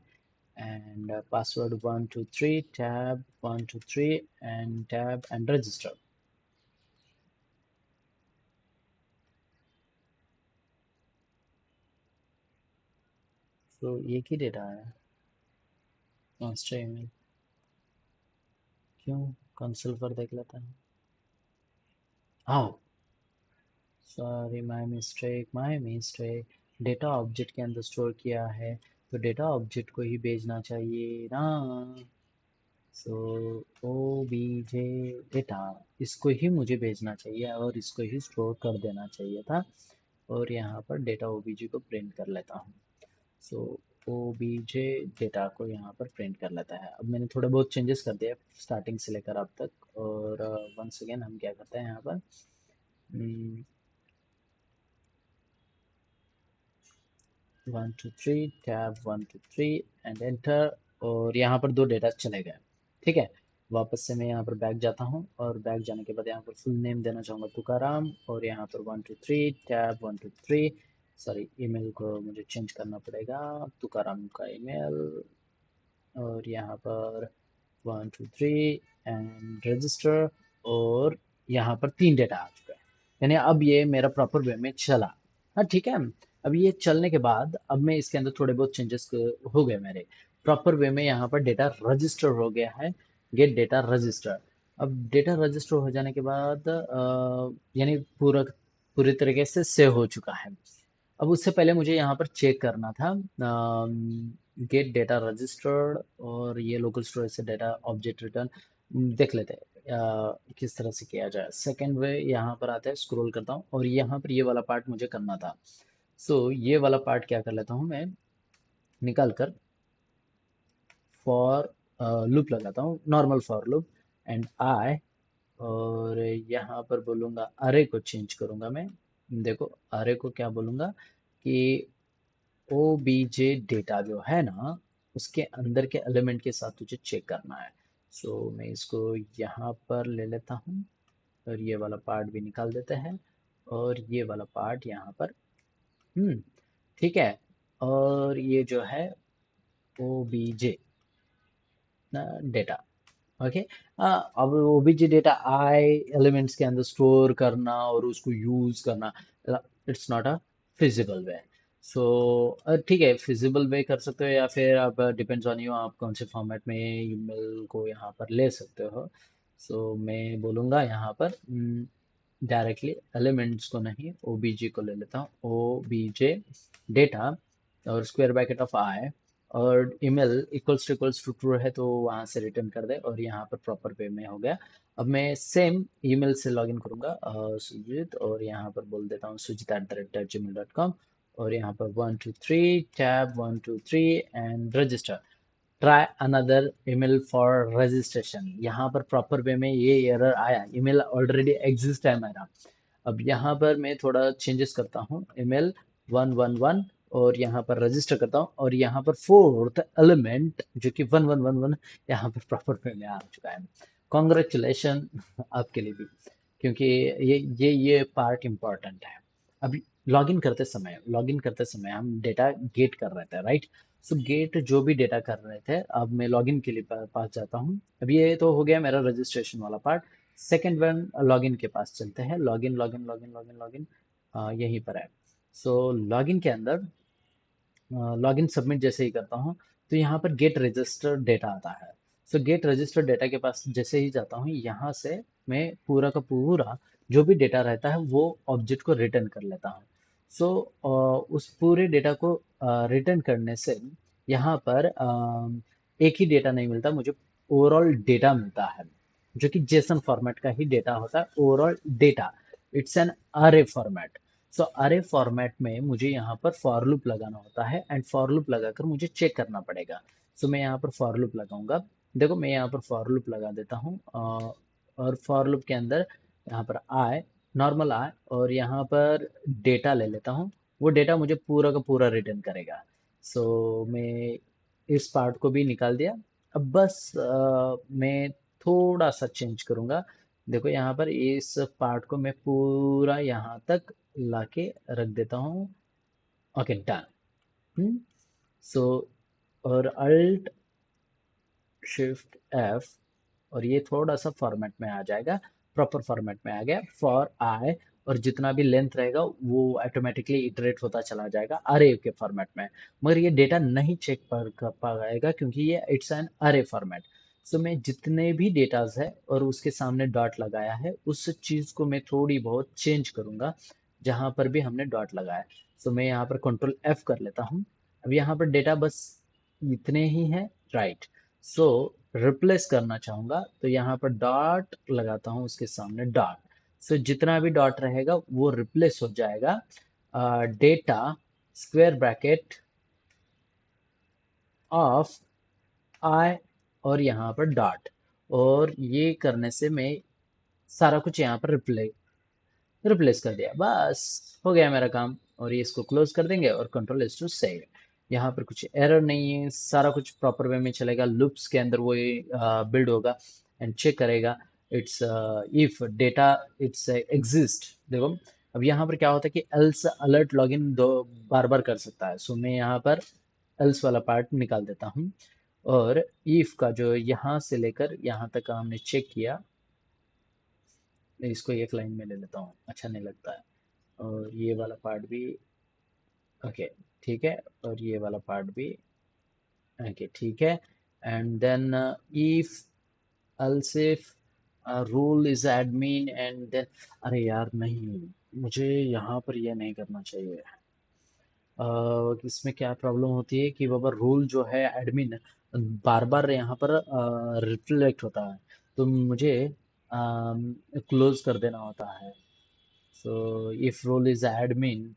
And password 123 tab 123 and tab and register. तो एक ही डेटा है मास्टर ईमेल। क्यों, कंसोल पर देख लेता है। हाँ, sorry, my mistake. Data object के अंदर स्टोर किया है तो डेटा ऑब्जेक्ट को ही भेजना चाहिए ना। सो ओ बी जे डेटा, इसको ही मुझे भेजना चाहिए और इसको ही स्टोर कर देना चाहिए था। और यहाँ पर डेटा ओ बी जे को प्रिंट कर लेता हूँ। सो ओ बी जे डेटा को यहाँ पर प्रिंट कर लेता है। अब मैंने थोड़े बहुत चेंजेस कर दिए स्टार्टिंग से लेकर अब तक। और वंस अगेन हम क्या करते हैं यहाँ पर, 123 टैब 123 एंड एंटर। और यहाँ पर दो डेटा चले गए। ठीक है, वापस से मैं यहाँ पर बैक जाता हूँ और बैक जाने के बाद यहाँ पर फुल नेम देना चाहूँगा तुकाराम, और यहाँ पर 123 टैब 123। सॉरी, ईमेल को मुझे चेंज करना पड़ेगा, तुकाराम का ईमेल। और यहाँ पर 123 एंड रजिस्टर। और यहाँ पर तीन डेटा आ चुका है, यानी अब ये मेरा प्रॉपर वे में चला। हाँ ठीक है, अब ये चलने के बाद अब मैं इसके अंदर थोड़े बहुत चेंजेस हो गए मेरे प्रॉपर वे में। यहाँ पर डेटा रजिस्टर हो गया है, गेट डेटा रजिस्टर। अब डेटा रजिस्टर हो जाने के बाद यानी पूरा पूरी तरीके से सेव हो चुका है। अब उससे पहले मुझे यहाँ पर चेक करना था गेट डेटा रजिस्टर्ड और ये लोकल स्टोरेज से डेटा ऑब्जेक्ट रिटर्न। देख लेते हैं किस तरह से किया जाए। सेकेंड वे यहाँ पर आता है, स्क्रॉल करता हूँ और यहाँ पर ये वाला पार्ट मुझे करना था। सो ये वाला पार्ट क्या कर लेता हूँ मैं, निकाल कर फॉर लूप लगाता हूँ, normal for loop and I. और यहाँ पर बोलूँगा अरे को चेंज करूँगा मैं। देखो अरे को क्या बोलूँगा कि ओ बी जे डेटा जो है ना उसके अंदर के एलिमेंट के साथ तुझे चेक करना है। सो मैं इसको यहाँ पर ले लेता हूँ और ये वाला पार्ट भी निकाल देते हैं और ये वाला पार्ट यहाँ पर। हम्म, ठीक है। और ये जो है O B J data. Okay, अब ओबीजे डेटा आई एलिमेंट्स के अंदर स्टोर करना और उसको यूज करना, it's not a feasible way. So ठीक है, फिजिबल वे कर सकते हो या फिर आप डिपेंड्स ऑन यू, आप कौन से फॉर्मेट में ईमेल को यहाँ पर ले सकते हो। सो मैं बोलूँगा यहाँ पर डायरेक्टली एलिमेंट्स को नहीं, ओबीजे को ले लेता हूँ, ओबीजे डेटा और स्क्वायर ब्रैकेट ऑफ आई। और ईमेल इक्वल्स टू ट्रू है तो वहाँ से रिटर्न कर दे, और यहाँ पर प्रॉपर वे में हो गया। अब मैं सेम ईमेल से लॉगिन करूँगा सुजीत, और यहाँ पर बोल देता हूँ sujit@gmail.com। और यहाँ पर 123 tab 123 and register. Try another email for registration. यहाँ पर प्रॉपर वे में ये एरर आया, ईमेल ऑलरेडी एग्जिस्ट है मेरा। अब यहाँ पर मैं थोड़ा चेंजेस करता हूँ, ईमेल 111 और यहाँ पर रजिस्टर करता हूँ, और यहाँ पर फोर्थ एलिमेंट जो कि 1111 यहाँ पर प्रॉपर में आ चुका है। कॉन्ग्रेचुलेशन आपके लिए भी, क्योंकि ये पार्ट इम्पॉर्टेंट है। अभी लॉगिन करते समय हम डेटा गेट कर रहे थे, राइट? सो गेट जो भी डेटा कर रहे थे, अब मैं लॉगिन के लिए पास जाता हूँ। अब ये तो हो गया मेरा रजिस्ट्रेशन वाला पार्ट। सेकेंड वन, लॉगिन के पास चलते हैं। Login login login login login यहीं पर है। सो लॉगिन के अंदर लॉगिन सबमिट जैसे ही करता हूँ, तो यहाँ पर गेट रजिस्टर डेटा आता है। सो गेट रजिस्टर डेटा के पास जैसे ही जाता हूँ, यहाँ से मैं पूरा का पूरा जो भी डेटा रहता है वो ऑब्जेक्ट को रिटर्न कर लेता हूँ। सो उस पूरे डेटा को रिटर्न करने से यहाँ पर एक ही डेटा नहीं मिलता मुझे, ओवरऑल डेटा मिलता है, जो कि जेसन फॉर्मेट का ही डेटा होता है। ओवरऑल डेटा, इट्स एन अरे फॉर्मेट। सो अरे फॉर्मेट में मुझे यहाँ पर फॉर लूप लगाना होता है, एंड फॉर लूप लगाकर मुझे चेक करना पड़ेगा। सो मैं यहाँ पर फॉर लूप लगाऊंगा। देखो मैं यहाँ पर फॉर लूप लगा देता हूँ, और फॉर लूप के अंदर यहाँ पर आए, नॉर्मल आए, और यहाँ पर डेटा ले लेता हूँ। वो डेटा मुझे पूरा का पूरा रिटर्न करेगा। सो मैं इस पार्ट को भी निकाल दिया। अब बस मैं थोड़ा सा चेंज करूंगा। देखो यहाँ पर इस पार्ट को मैं पूरा यहाँ तक लाके रख देता हूँ। Okay, done. सो और अल्ट शिफ्ट एफ, और ये थोड़ा सा फॉर्मेट में आ जाएगा, प्रॉपर फॉर्मेट में आ गया फॉर आई। और जितना भी लेंथ रहेगा वो ऑटोमेटिकली इटरेट होता चला जाएगा अरे के फॉर्मेट में। मगर ये डेटा नहीं चेक कर पाएगा, क्योंकि ये इट्स एन अरे फॉर्मेट। सो मैं जितने भी डेटाज है और उसके सामने डॉट लगाया है, उस चीज को मैं थोड़ी बहुत चेंज करूंगा जहां पर भी हमने डॉट लगाया। सो मैं यहाँ पर कंट्रोल एफ कर लेता हूँ। अब यहाँ पर डेटा बस इतने ही है, राइट? सो रिप्लेस करना चाहूंगा तो यहाँ पर डॉट लगाता हूँ, उसके सामने डॉट। सो जितना भी डॉट रहेगा वो रिप्लेस हो जाएगा डेटा स्क्वायर ब्रैकेट ऑफ आई, और यहाँ पर डॉट। और ये करने से मैं सारा कुछ यहाँ पर रिप्लेस कर दिया, बस हो गया मेरा काम। और ये इसको क्लोज कर देंगे और कंट्रोल इज टू सेव। यहाँ पर कुछ एरर नहीं है, सारा कुछ प्रॉपर वे में चलेगा। लूप्स के अंदर वो बिल्ड होगा एंड चेक करेगा it's if data it's exist. देखो अब यहाँ पर क्या होता है कि एल्स अलर्ट लॉगिन दो बार बार कर सकता है। सो मैं यहाँ पर एल्स वाला पार्ट निकाल देता हूँ, और इफ का जो यहाँ से लेकर यहाँ तक का हमने चेक किया, मैं इसको एक लाइन में ले लेता हूँ, अच्छा नहीं लगता है। और ये वाला पार्ट भी ओके, ठीक है। और ये वाला पार्ट भी ओके, ठीक है। And then if else if rule is admin, and then अरे यार नहीं, मुझे यहाँ पर ये नहीं करना चाहिए। इसमें क्या प्रॉब्लम होती है कि बाबा रूल जो है एडमिन बार बार यहाँ पर रिफ्लेक्ट होता है, तो मुझे क्लोज कर देना होता है। So if role is admin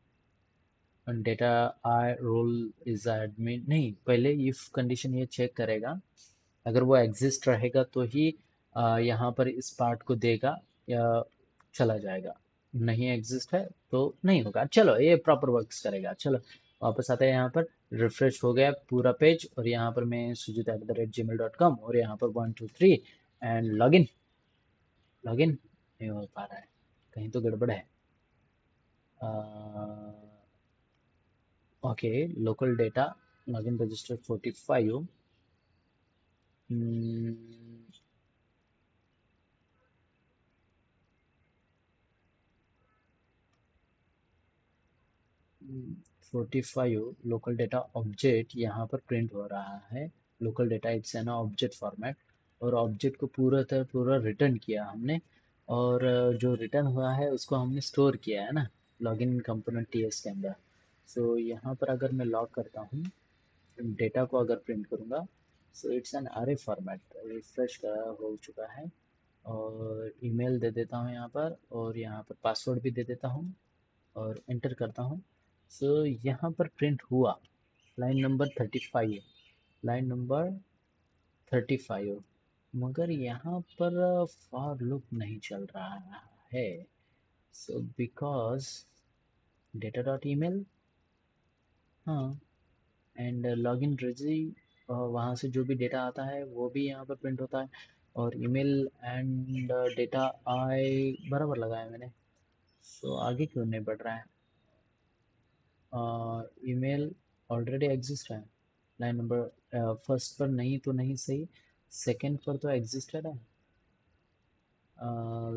data I role is admin, नहीं, पहले इफ कंडीशन ये चेक करेगा, अगर वो एग्जिस्ट रहेगा तो ही यहाँ पर इस पार्ट को देगा या चला जाएगा। नहीं एग्जिस्ट है तो नहीं होगा। चलो ये प्रॉपर वर्क्स करेगा। चलो वापस आते हैं यहाँ पर। रिफ्रेश हो गया पूरा पेज, और यहाँ पर मैं sujit@gmail.com, और यहाँ पर 1 2 3 एंड लॉगिन। लॉगिन नहीं हो पा रहा है, कहीं तो गड़बड़ है। Okay, local data login register 45। 45 local data object यहाँ पर प्रिंट हो रहा है। Local data it's an object format, और ऑब्जेक्ट को पूरा रिटर्न किया हमने। और जो रिटर्न हुआ है उसको हमने स्टोर किया है ना, लॉगिन कंपोनेंट टीएस के अंदर। सो यहाँ पर अगर मैं लॉग करता हूँ, डेटा को अगर प्रिंट करूँगा, सो इट्स एन अरे फॉर्मेट। रिफ्रेश हो चुका है, और ईमेल दे देता हूँ यहाँ पर, और यहाँ पर पासवर्ड भी दे देता हूँ, और एंटर करता हूँ। सो यहाँ पर प्रिंट हुआ लाइन नंबर 35, लाइन नंबर 35। मगर यहाँ पर फॉर लूप नहीं चल रहा है। So because data dot email, हाँ, एंड लॉगिन रजी, वहाँ से जो भी डेटा आता है वो भी यहाँ पर प्रिंट होता है। और ईमेल एंड डेटा आई बराबर लगाया मैंने। सो आगे क्यों नहीं बढ़ रहा है? ईमेल ऑलरेडी एग्जिस्ट है। लाइन नंबर फर्स्ट पर नहीं तो नहीं सही, सेकंड पर तो एग्जिस्टेड है।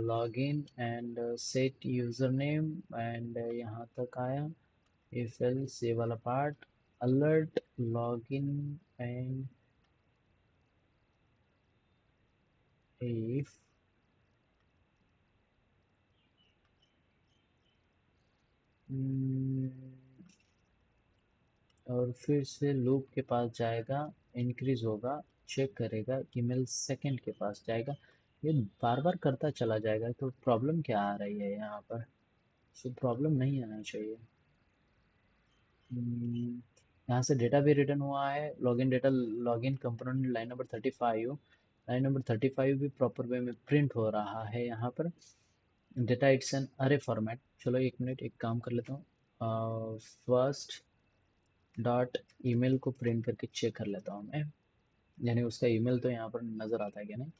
Login and set user name and यहाँ तक आया। इफ एल्स ये वाला part, alert login and if हम्म, और फिर से लूप के पास जाएगा, इंक्रीज होगा, चेक करेगा, ईमेल सेकंड के पास जाएगा। ये बार बार करता चला जाएगा, तो प्रॉब्लम क्या आ रही है यहाँ पर? सो प्रॉब्लम नहीं आना चाहिए। यहाँ से डेटा भी रिटर्न हुआ है, login data, login component line number 35, line number 35 भी प्रॉपर वे में प्रिंट हो रहा है यहाँ पर। डेटा इट्स एन अरे फॉर्मेट। चलो एक मिनट, एक काम कर लेता हूँ, फर्स्ट डॉट ईमेल को प्रिंट करके चेक कर लेता हूँ मैं, यानी उसका ईमेल तो यहाँ पर नज़र आता है क्या नहीं।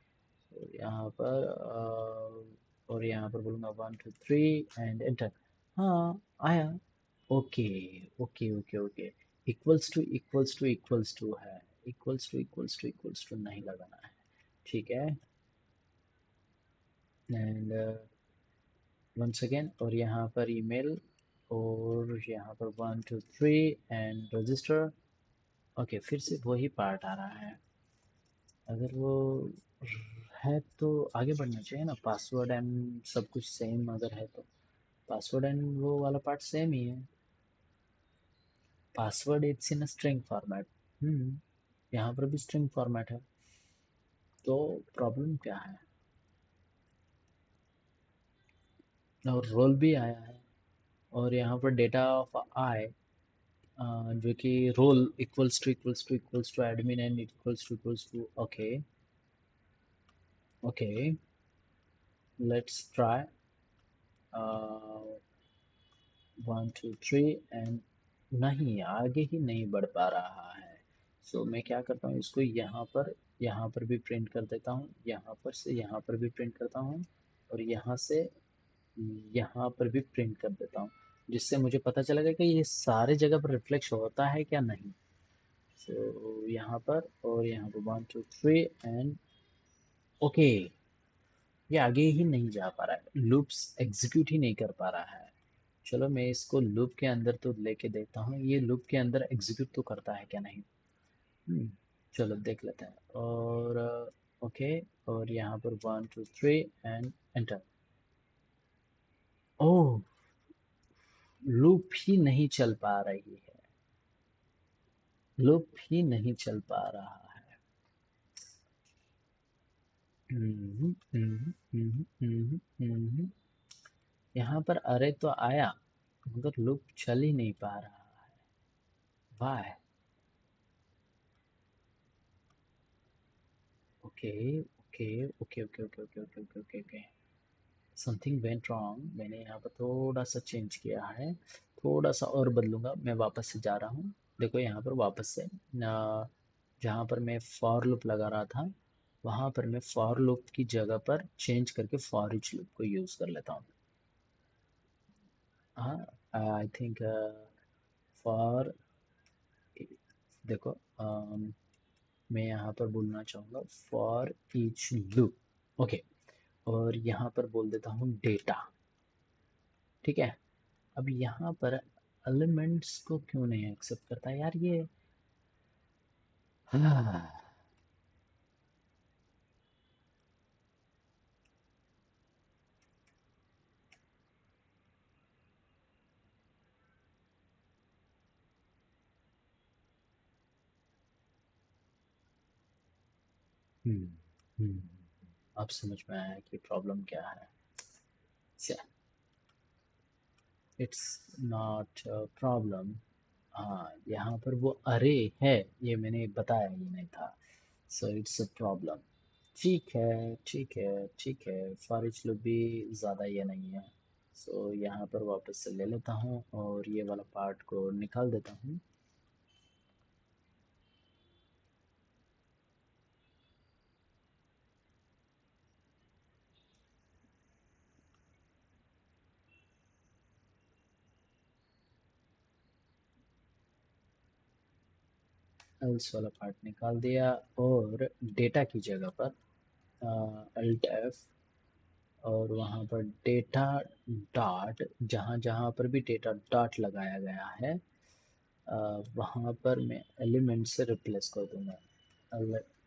तो यहाँ पर और यहाँ पर बोलूँगा 1 2 3 एंड एंटर। हाँ, आया। Okay okay okay okay, equals to है, इक्वल्स टू नहीं लगाना है। ठीक है, एंड वंस अगेन, और यहाँ पर ईमेल, और यहाँ पर 1 2 3 एंड रजिस्टर। ओके, फिर से वही पार्ट आ रहा है। अगर वो है तो आगे बढ़ना चाहिए ना, पासवर्ड एंड सब कुछ सेम अगर है तो। पासवर्ड एंड वो वाला पार्ट सेम ही है। Password it's in string format. यहाँ पर भी स्ट्रिंग फॉर्मेट है, तो प्रॉब्लम क्या है? और रोल भी आया है, और यहाँ पर डेटा ऑफ आई, जो कि role equals to admin and equals to okay. Okay, let's try 1 2 3 and नहीं, आगे ही नहीं बढ़ पा रहा है। सो मैं क्या करता हूँ, इसको यहाँ पर भी प्रिंट कर देता हूँ, यहाँ पर से यहाँ पर भी प्रिंट करता हूँ, और यहाँ से यहाँ पर भी प्रिंट कर देता हूँ, जिससे मुझे पता चलेगा कि ये सारे जगह पर रिफ्लेक्ट होता है क्या नहीं। सो यहाँ पर और यहाँ पर 1 2 3 एंड ओके। ये आगे ही नहीं जा पा रहा है, लूप्स एग्जीक्यूट ही नहीं कर पा रहा है। चलो मैं इसको लूप के अंदर तो लेके देखता हूँ, ये लूप के अंदर एग्जीक्यूट तो करता है क्या नहीं। हम्म, चलो देख लेते हैं, और ओके, और यहाँ पर 1 2 3 एंड एंटर। ओह, लूप ही नहीं चल पा रही है, लूप ही नहीं चल पा रहा है। हम्म, हम्म, हम्म, हम्म। यहाँ पर अरे तो आया, मगर लूप चल ही नहीं पा रहा है। वाह। Okay okay okay okay okay okay okay okay okay okay, something went wrong. मैंने यहाँ पर थोड़ा सा चेंज किया है, थोड़ा सा और बदलूंगा। मैं वापस से जा रहा हूँ, देखो यहाँ पर वापस से जहाँ पर मैं फॉर लूप लगा रहा था, वहाँ पर मैं फॉर लूप की जगह पर चेंज करके फॉर ईच लूप को यूज़ कर लेता हूँ। हाँ, आई थिंक फॉर, देखो मैं यहाँ पर बोलना चाहूँगा फॉर ईच लूप। ओके, और यहाँ पर बोल देता हूँ डेटा। ठीक है, अब यहाँ पर एलिमेंट्स को क्यों नहीं एक्सेप्ट करता यार ये? हाँ। हम्म, हम्म, अब समझ में आया कि प्रॉब्लम क्या है। It's not problem. हाँ, यहाँ पर वो अरे है, ये मैंने बताया ही नहीं था। So it's a problem. ठीक है ठीक है ठीक है, फॉर ईच लूप भी ज़्यादा ये नहीं है। सो यहाँ पर वापस से ले लेता हूँ और ये वाला पार्ट को निकाल देता हूँ। एल्स वाला पार्ट निकाल दिया और डेटा की जगह पर अल्ट एफ और वहाँ पर डेटा डॉट, जहाँ जहाँ पर भी डेटा डॉट लगाया गया है वहाँ पर मैं एलिमेंट से रिप्लेस कर दूंगा।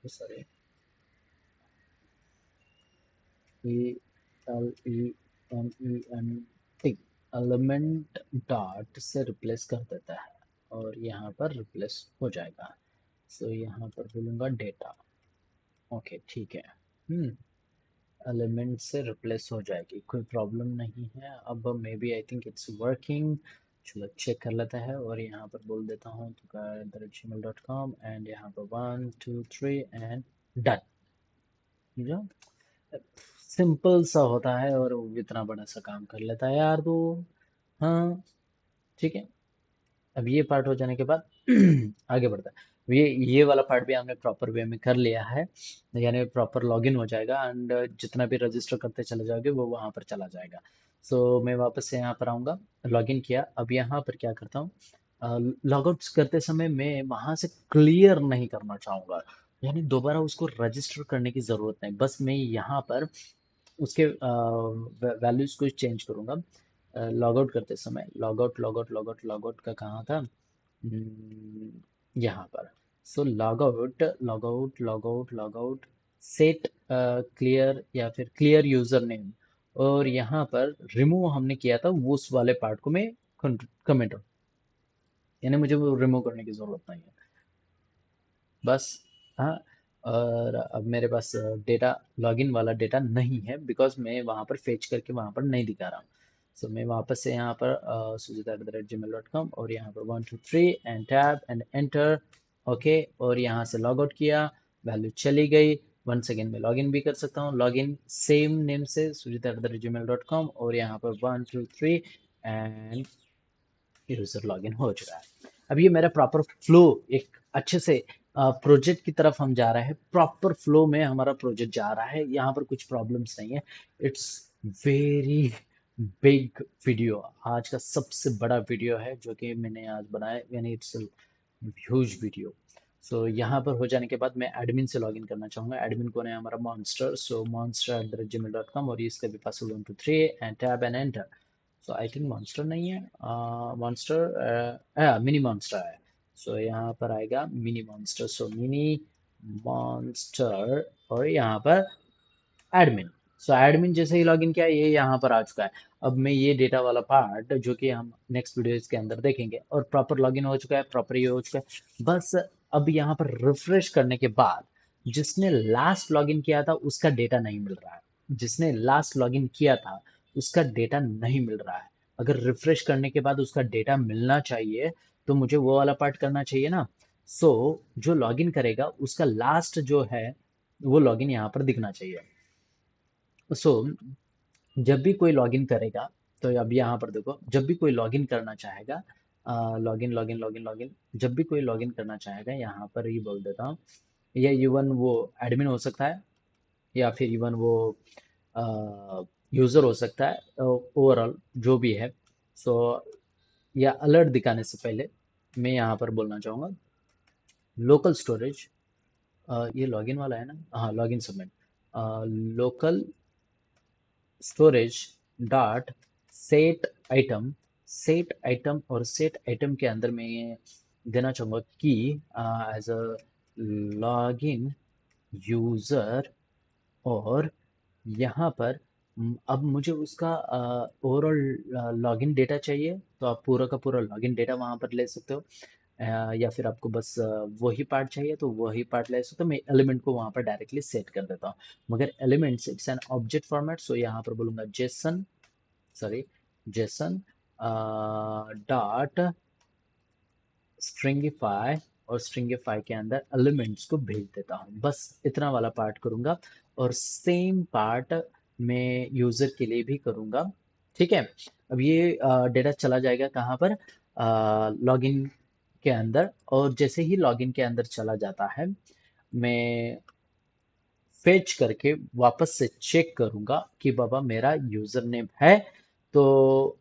Sorry, E L E M E N T, element dot से रिप्लेस कर देता है और यहाँ पर रिप्लेस हो जाएगा। सो यहाँ पर बोलूँगा डेटा। ओके ठीक है। हम्म एलिमेंट से रिप्लेस हो जाएगी, कोई प्रॉब्लम नहीं है। अब maybe I think it's working. चलो चेक कर लेता है और यहाँ पर बोल देता हूँ gmail.com एंड यहाँ पर 1 2 3 एंड डन। सिंपल सा होता है और वो इतना बड़ा सा काम कर लेता है यार तू। हाँ ठीक है। अब ये पार्ट हो जाने के बाद आगे बढ़ता है। ये वाला पार्ट भी हमने प्रॉपर वे में कर लिया है, यानी प्रॉपर लॉगिन हो जाएगा एंड जितना भी रजिस्टर करते चले जाओगे वो वहाँ पर चला जाएगा। सो मैं वापस से यहाँ पर आऊँगा। लॉगिन किया, अब यहाँ पर क्या करता हूँ, लॉग आउट करते समय मैं वहाँ से क्लियर नहीं करना चाहूँगा, यानी दोबारा उसको रजिस्टर करने की ज़रूरत नहीं। बस मैं यहाँ पर उसके वैल्यूज को चेंज करूँगा। लॉग आउट करते समय log out log out log out log out का कहाँ था, यहाँ पर। So log out log out log out log out set clear या फिर क्लियर यूजर नेम, और यहाँ पर रिमूव हमने किया था वो उस वाले पार्ट को मैं कमेंट, यानी मुझे वो रिमूव करने की जरूरत नहीं है बस। हाँ, और अब मेरे पास डेटा, लॉगिन वाला डेटा नहीं है बिकॉज मैं वहाँ पर फेच करके वहाँ पर नहीं दिखा रहा हूँ। सो मैं वापस से यहाँ पर sujit@gmail.com और यहाँ पर 1 2 3 and tab and enter. Okay, और यहाँ से लॉग आउट किया, वैल्यू चली गई। वन सेकेंड में लॉगिन भी कर सकता हूँ, लॉगिन सेम नेम से sujit@gmail.com और यहाँ पर 1 2 3 एंड यूजर लॉगिन हो चुका है। अब ये मेरा प्रॉपर फ्लो एक अच्छे से प्रोजेक्ट की तरफ हम जा रहे हैं, प्रॉपर फ्लो में हमारा प्रोजेक्ट जा रहा है, यहाँ पर कुछ प्रॉब्लम्स नहीं है। इट्स वेरी बिग वीडियो, आज का सबसे बड़ा वीडियो है जो कि मैंने आज बनाया, यानी इट्स ह्यूज वीडियो। सो यहाँ पर हो जाने के बाद मैं एडमिन से लॉगिन करना चाहूँगा। एडमिन कौन है, हमारा मॉन्स्टर। सो monster@gmail.com और इसका भी password 1 2 3 and tab and enter. So I think monster नहीं है, मॉन्स्टर मिनी मॉन्स्टर है। सो यहाँ पर आएगा मिनी मॉन्स्टर। सो मिनी मॉन्स्टर और यहाँ पर एडमिन। सो एडमिन जैसे ही लॉगिन किया ये यहाँ पर आ चुका है। अब मैं ये डेटा वाला पार्ट जो कि हम नेक्स्ट वीडियो के अंदर देखेंगे, और प्रॉपर लॉगिन हो चुका है, प्रॉपर ये हो चुका है बस। अब यहाँ पर रिफ्रेश करने के बाद जिसने लास्ट लॉगिन किया था उसका डेटा नहीं मिल रहा है, जिसने लास्ट लॉगिन किया था उसका डेटा नहीं मिल रहा है। अगर रिफ्रेश करने के बाद उसका डेटा मिलना चाहिए तो मुझे वो वाला पार्ट करना चाहिए ना। सो जो लॉगिन करेगा उसका लास्ट जो है वो लॉगिन यहाँ पर दिखना चाहिए। सो जब भी कोई लॉगिन करेगा, तो अब यहाँ पर देखो, जब भी कोई लॉगिन करना चाहेगा, लॉगिन लॉगिन लॉगिन लॉगिन, जब भी कोई लॉगिन करना चाहेगा यहाँ पर ही बोल देता हूँ, या इवन वो एडमिन हो सकता है या फिर इवन वो यूज़र हो सकता है, ओवरऑल जो भी है। सो या अलर्ट दिखाने से पहले मैं यहाँ पर बोलना चाहूँगा लोकल स्टोरेज, ये लॉगिन वाला है ना, हाँ login submit, local storage dot set item. Set item और सेट आइटम के अंदर मैं ये देना चाहूँगा कि एज अ लॉगिन यूज़र, और यहाँ पर अब मुझे उसका ओवरऑल लॉगिन डेटा चाहिए, तो आप पूरा का पूरा लॉगिन डेटा वहाँ पर ले सकते हो। या फिर आपको बस वही पार्ट चाहिए तो वही पार्ट ले सकते हो। मैं एलिमेंट को वहाँ पर डायरेक्टली सेट कर देता हूँ, मगर elements it's an object format. So यहाँ पर बोलूँगा JSON, sorry JSON dot stringify, और स्ट्रिंगिफाई के अंदर एलिमेंट्स को भेज देता हूँ। बस इतना वाला पार्ट करूँगा और सेम पार्ट मैं यूज़र के लिए भी करूँगा। ठीक है। अब ये डेटा चला जाएगा कहाँ पर, लॉगिन के अंदर, और जैसे ही लॉगिन के अंदर चला जाता है मैं फेच करके वापस से चेक करूँगा कि बाबा मेरा यूज़र नेम है। तो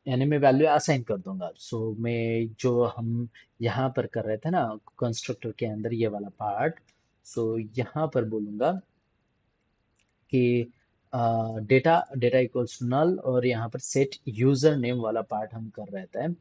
यानी मैं वैल्यू असाइन कर दूंगा। सो मैं जो हम यहाँ पर कर रहे थे ना कंस्ट्रक्टर के अंदर ये वाला पार्ट, सो यहाँ पर बोलूंगा कि data data equals to null, और यहाँ पर सेट यूजर नेम वाला पार्ट हम कर रहे थे।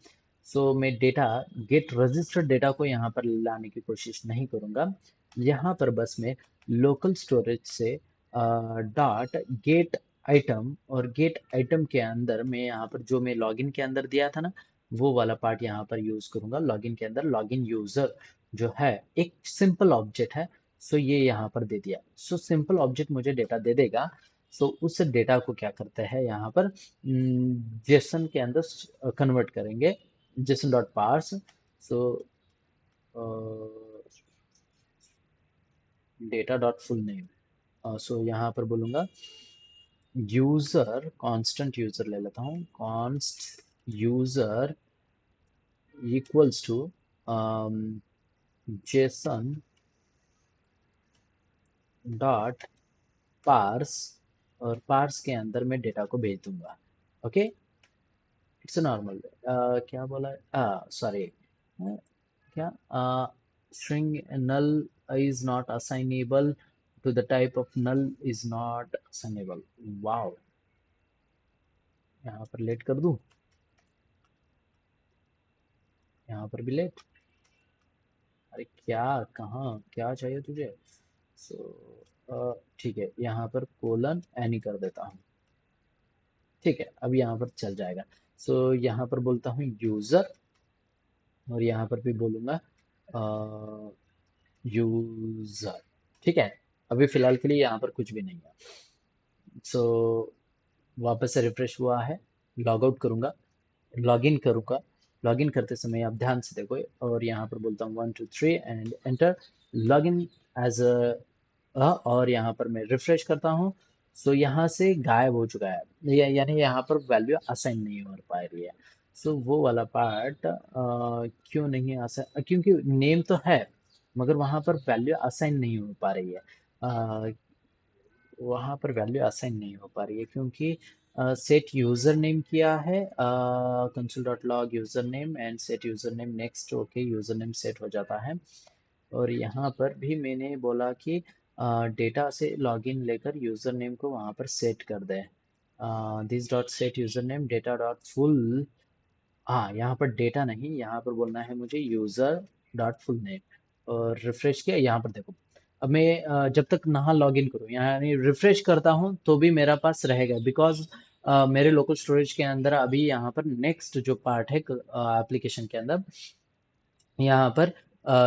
सो मैं डेटा गेट रजिस्टर्ड डेटा को यहाँ पर लाने की कोशिश नहीं करूँगा। यहाँ पर बस मैं लोकल स्टोरेज से डॉट गेट आइटम, और गेट आइटम के अंदर मैं यहाँ पर जो मैं लॉगिन के अंदर दिया था ना वो वाला पार्ट यहाँ पर यूज करूँगा। लॉगिन के अंदर लॉगिन यूजर जो है एक सिंपल ऑब्जेक्ट है, सो ये यहाँ पर दे दिया। सो सिंपल ऑब्जेक्ट मुझे डेटा दे देगा। सो उस डेटा को क्या करते हैं यहाँ पर जेसन के अंदर कन्वर्ट करेंगे, JSON dot parse. So data dot full name, so यहाँ पर बोलूँगा यूजर, कांस्टेंट यूजर ले लेता हूँ, const user equals to JSON dot parse, और पार्स के अंदर मैं डेटा को भेज दूंगा। Okay, it's normal. क्या बोला है, सॉरी, क्या string null is not assignable to the type of null is not assignable। Wow, यहाँ पर लेट कर दूं, यहाँ पर भी लेट। अरे क्या, कहाँ क्या चाहिए तुझे? सो ठीक है, यहाँ पर कोलन एनी कर देता हूँ। ठीक है, अब यहाँ पर चल जाएगा। सो यहाँ पर बोलता हूँ यूजर, और यहाँ पर भी बोलूँगा यूजर। ठीक है, अभी फिलहाल के लिए यहाँ पर कुछ भी नहीं है। सो वापस से रिफ्रेश हुआ है, लॉग आउट करूँगा, लॉगिन करूँगा। लॉगिन करते समय आप ध्यान से देखो, और यहाँ पर बोलता हूँ 1 2 3 एंड एंटर लॉगिन एज और यहाँ पर मैं रिफ्रेश करता हूँ। सो यहाँ से गायब हो चुका है, यानी यहाँ पर वैल्यू असाइन नहीं हो पा रही है। सो वो वाला पार्ट क्यों नहीं असाइन, क्योंकि नेम तो है मगर वहाँ पर वैल्यू असाइन नहीं हो पा रही है। वहाँ पर वैल्यू असाइन नहीं हो पा रही है क्योंकि सेट यूजर नेम किया है console dot log user name and set user name next. Okay, user name set हो जाता है, और यहाँ पर भी मैंने बोला कि डेटा से लॉगिन लेकर यूजर नेम को वहाँ पर सेट कर दें। This dot set user name data dot full, हाँ यहाँ पर डेटा नहीं, यहाँ पर बोलना है मुझे यूजर डॉट फुल नेम, और रिफ्रेश किया। यहाँ पर देखो, अब मैं जब तक नहा लॉग इन करूँ यानी रिफ्रेश करता हूँ तो भी मेरा पास रहेगा, बिकॉज मेरे लोकल स्टोरेज के अंदर अभी यहाँ पर नेक्स्ट जो पार्ट है एप्लीकेशन के अंदर, यहाँ पर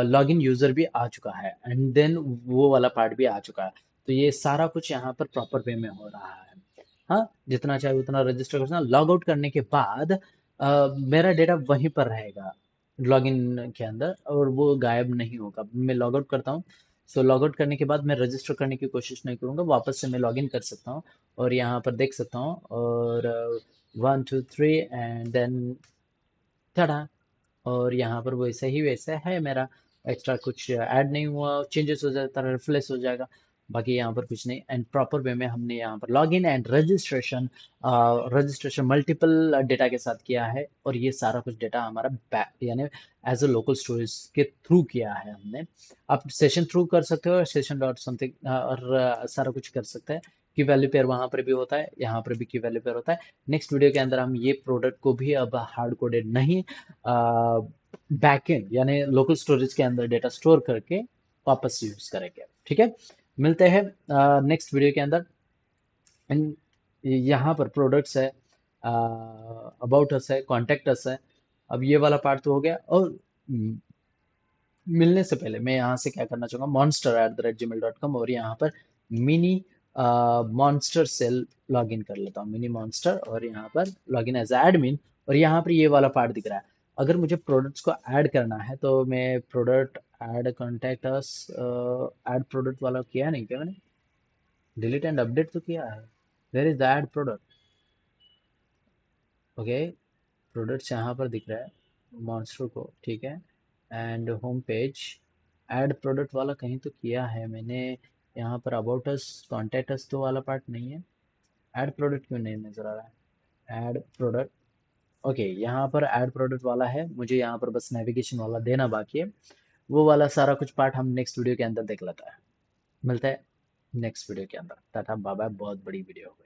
लॉगिन यूजर भी आ चुका है एंड देन वो वाला पार्ट भी आ चुका है। तो ये सारा कुछ यहाँ पर प्रॉपर वे में हो रहा है। हाँ, जितना चाहे उतना रजिस्टर करना। लॉग आउट करने के बाद मेरा डेटा वहीं पर रहेगा लॉगिन के अंदर, और वो गायब नहीं होगा। मैं लॉग आउट करता हूँ। सो लॉग आउट करने के बाद मैं रजिस्टर करने की कोशिश नहीं करूँगा, वापस से मैं लॉगिन कर सकता हूँ और यहाँ पर देख सकता हूँ, और 1 2 3 एंड देन टड़ा, और यहाँ पर वैसे ही वैसे है मेरा। एक्स्ट्रा कुछ ऐड नहीं हुआ, चेंजेस हो जाता है, रिफ्लेश हो जाएगा, बाकी यहाँ पर कुछ नहीं। एंड प्रॉपर वे में हमने यहाँ पर login and registration, registration multiple data के साथ किया है, और ये सारा कुछ डेटा हमारा बैक यानी एज अ लोकल स्टोरेज के थ्रू किया है हमने। आप सेशन थ्रू कर सकते हो, सेशन डॉट समथिंग, और सारा कुछ कर सकते हैं। की वैल्यू पेयर वहाँ पर भी होता है, यहाँ पर भी की वैल्यू पेयर होता है। नेक्स्ट वीडियो के अंदर हम ये प्रोडक्ट को भी अब हार्ड कोडेड नहीं, बैकएंड यानी लोकल स्टोरेज के अंदर डेटा स्टोर करके वापस यूज करेंगे। ठीक है, मिलते हैं नेक्स्ट वीडियो के अंदर। एंड यहाँ पर प्रोडक्ट्स है, अबाउट अस है, कॉन्टेक्ट अस है। अब ये वाला पार्ट तो हो गया, और मिलने से पहले मैं यहाँ से क्या करना चाहूँगा, monster@gmail.com, और यहाँ पर मिनी मॉन्स्टर सेल लॉग इन कर लेता हूँ, मिनी मॉन्स्टर, और यहाँ पर लॉग इन एज एडमिन। और यहाँ पर ये वाला पार्ट दिख रहा है। अगर मुझे प्रोडक्ट्स को ऐड करना है तो मैं product add contact us, add product वाला किया नहीं क्या मैंने? डिलीट एंड अपडेट तो किया है। Where is the add product? Okay, products यहाँ पर दिख रहा है मॉन्स्टर को, ठीक है। And home page, add product वाला कहीं तो किया है मैंने। यहाँ पर अबाउट अस, कॉन्टैक्ट अस तो वाला पार्ट नहीं है। ऐड प्रोडक्ट क्यों नहीं नजर आ रहा है? ऐड प्रोडक्ट, ओके, यहाँ पर ऐड प्रोडक्ट वाला है, मुझे यहाँ पर बस नेविगेशन वाला देना बाकी है। वो वाला सारा कुछ पार्ट हम नेक्स्ट वीडियो के अंदर देख लेते हैं। मिलते हैं नेक्स्ट वीडियो के अंदर। टाटा बाय बाय, बहुत बड़ी वीडियो हो गई।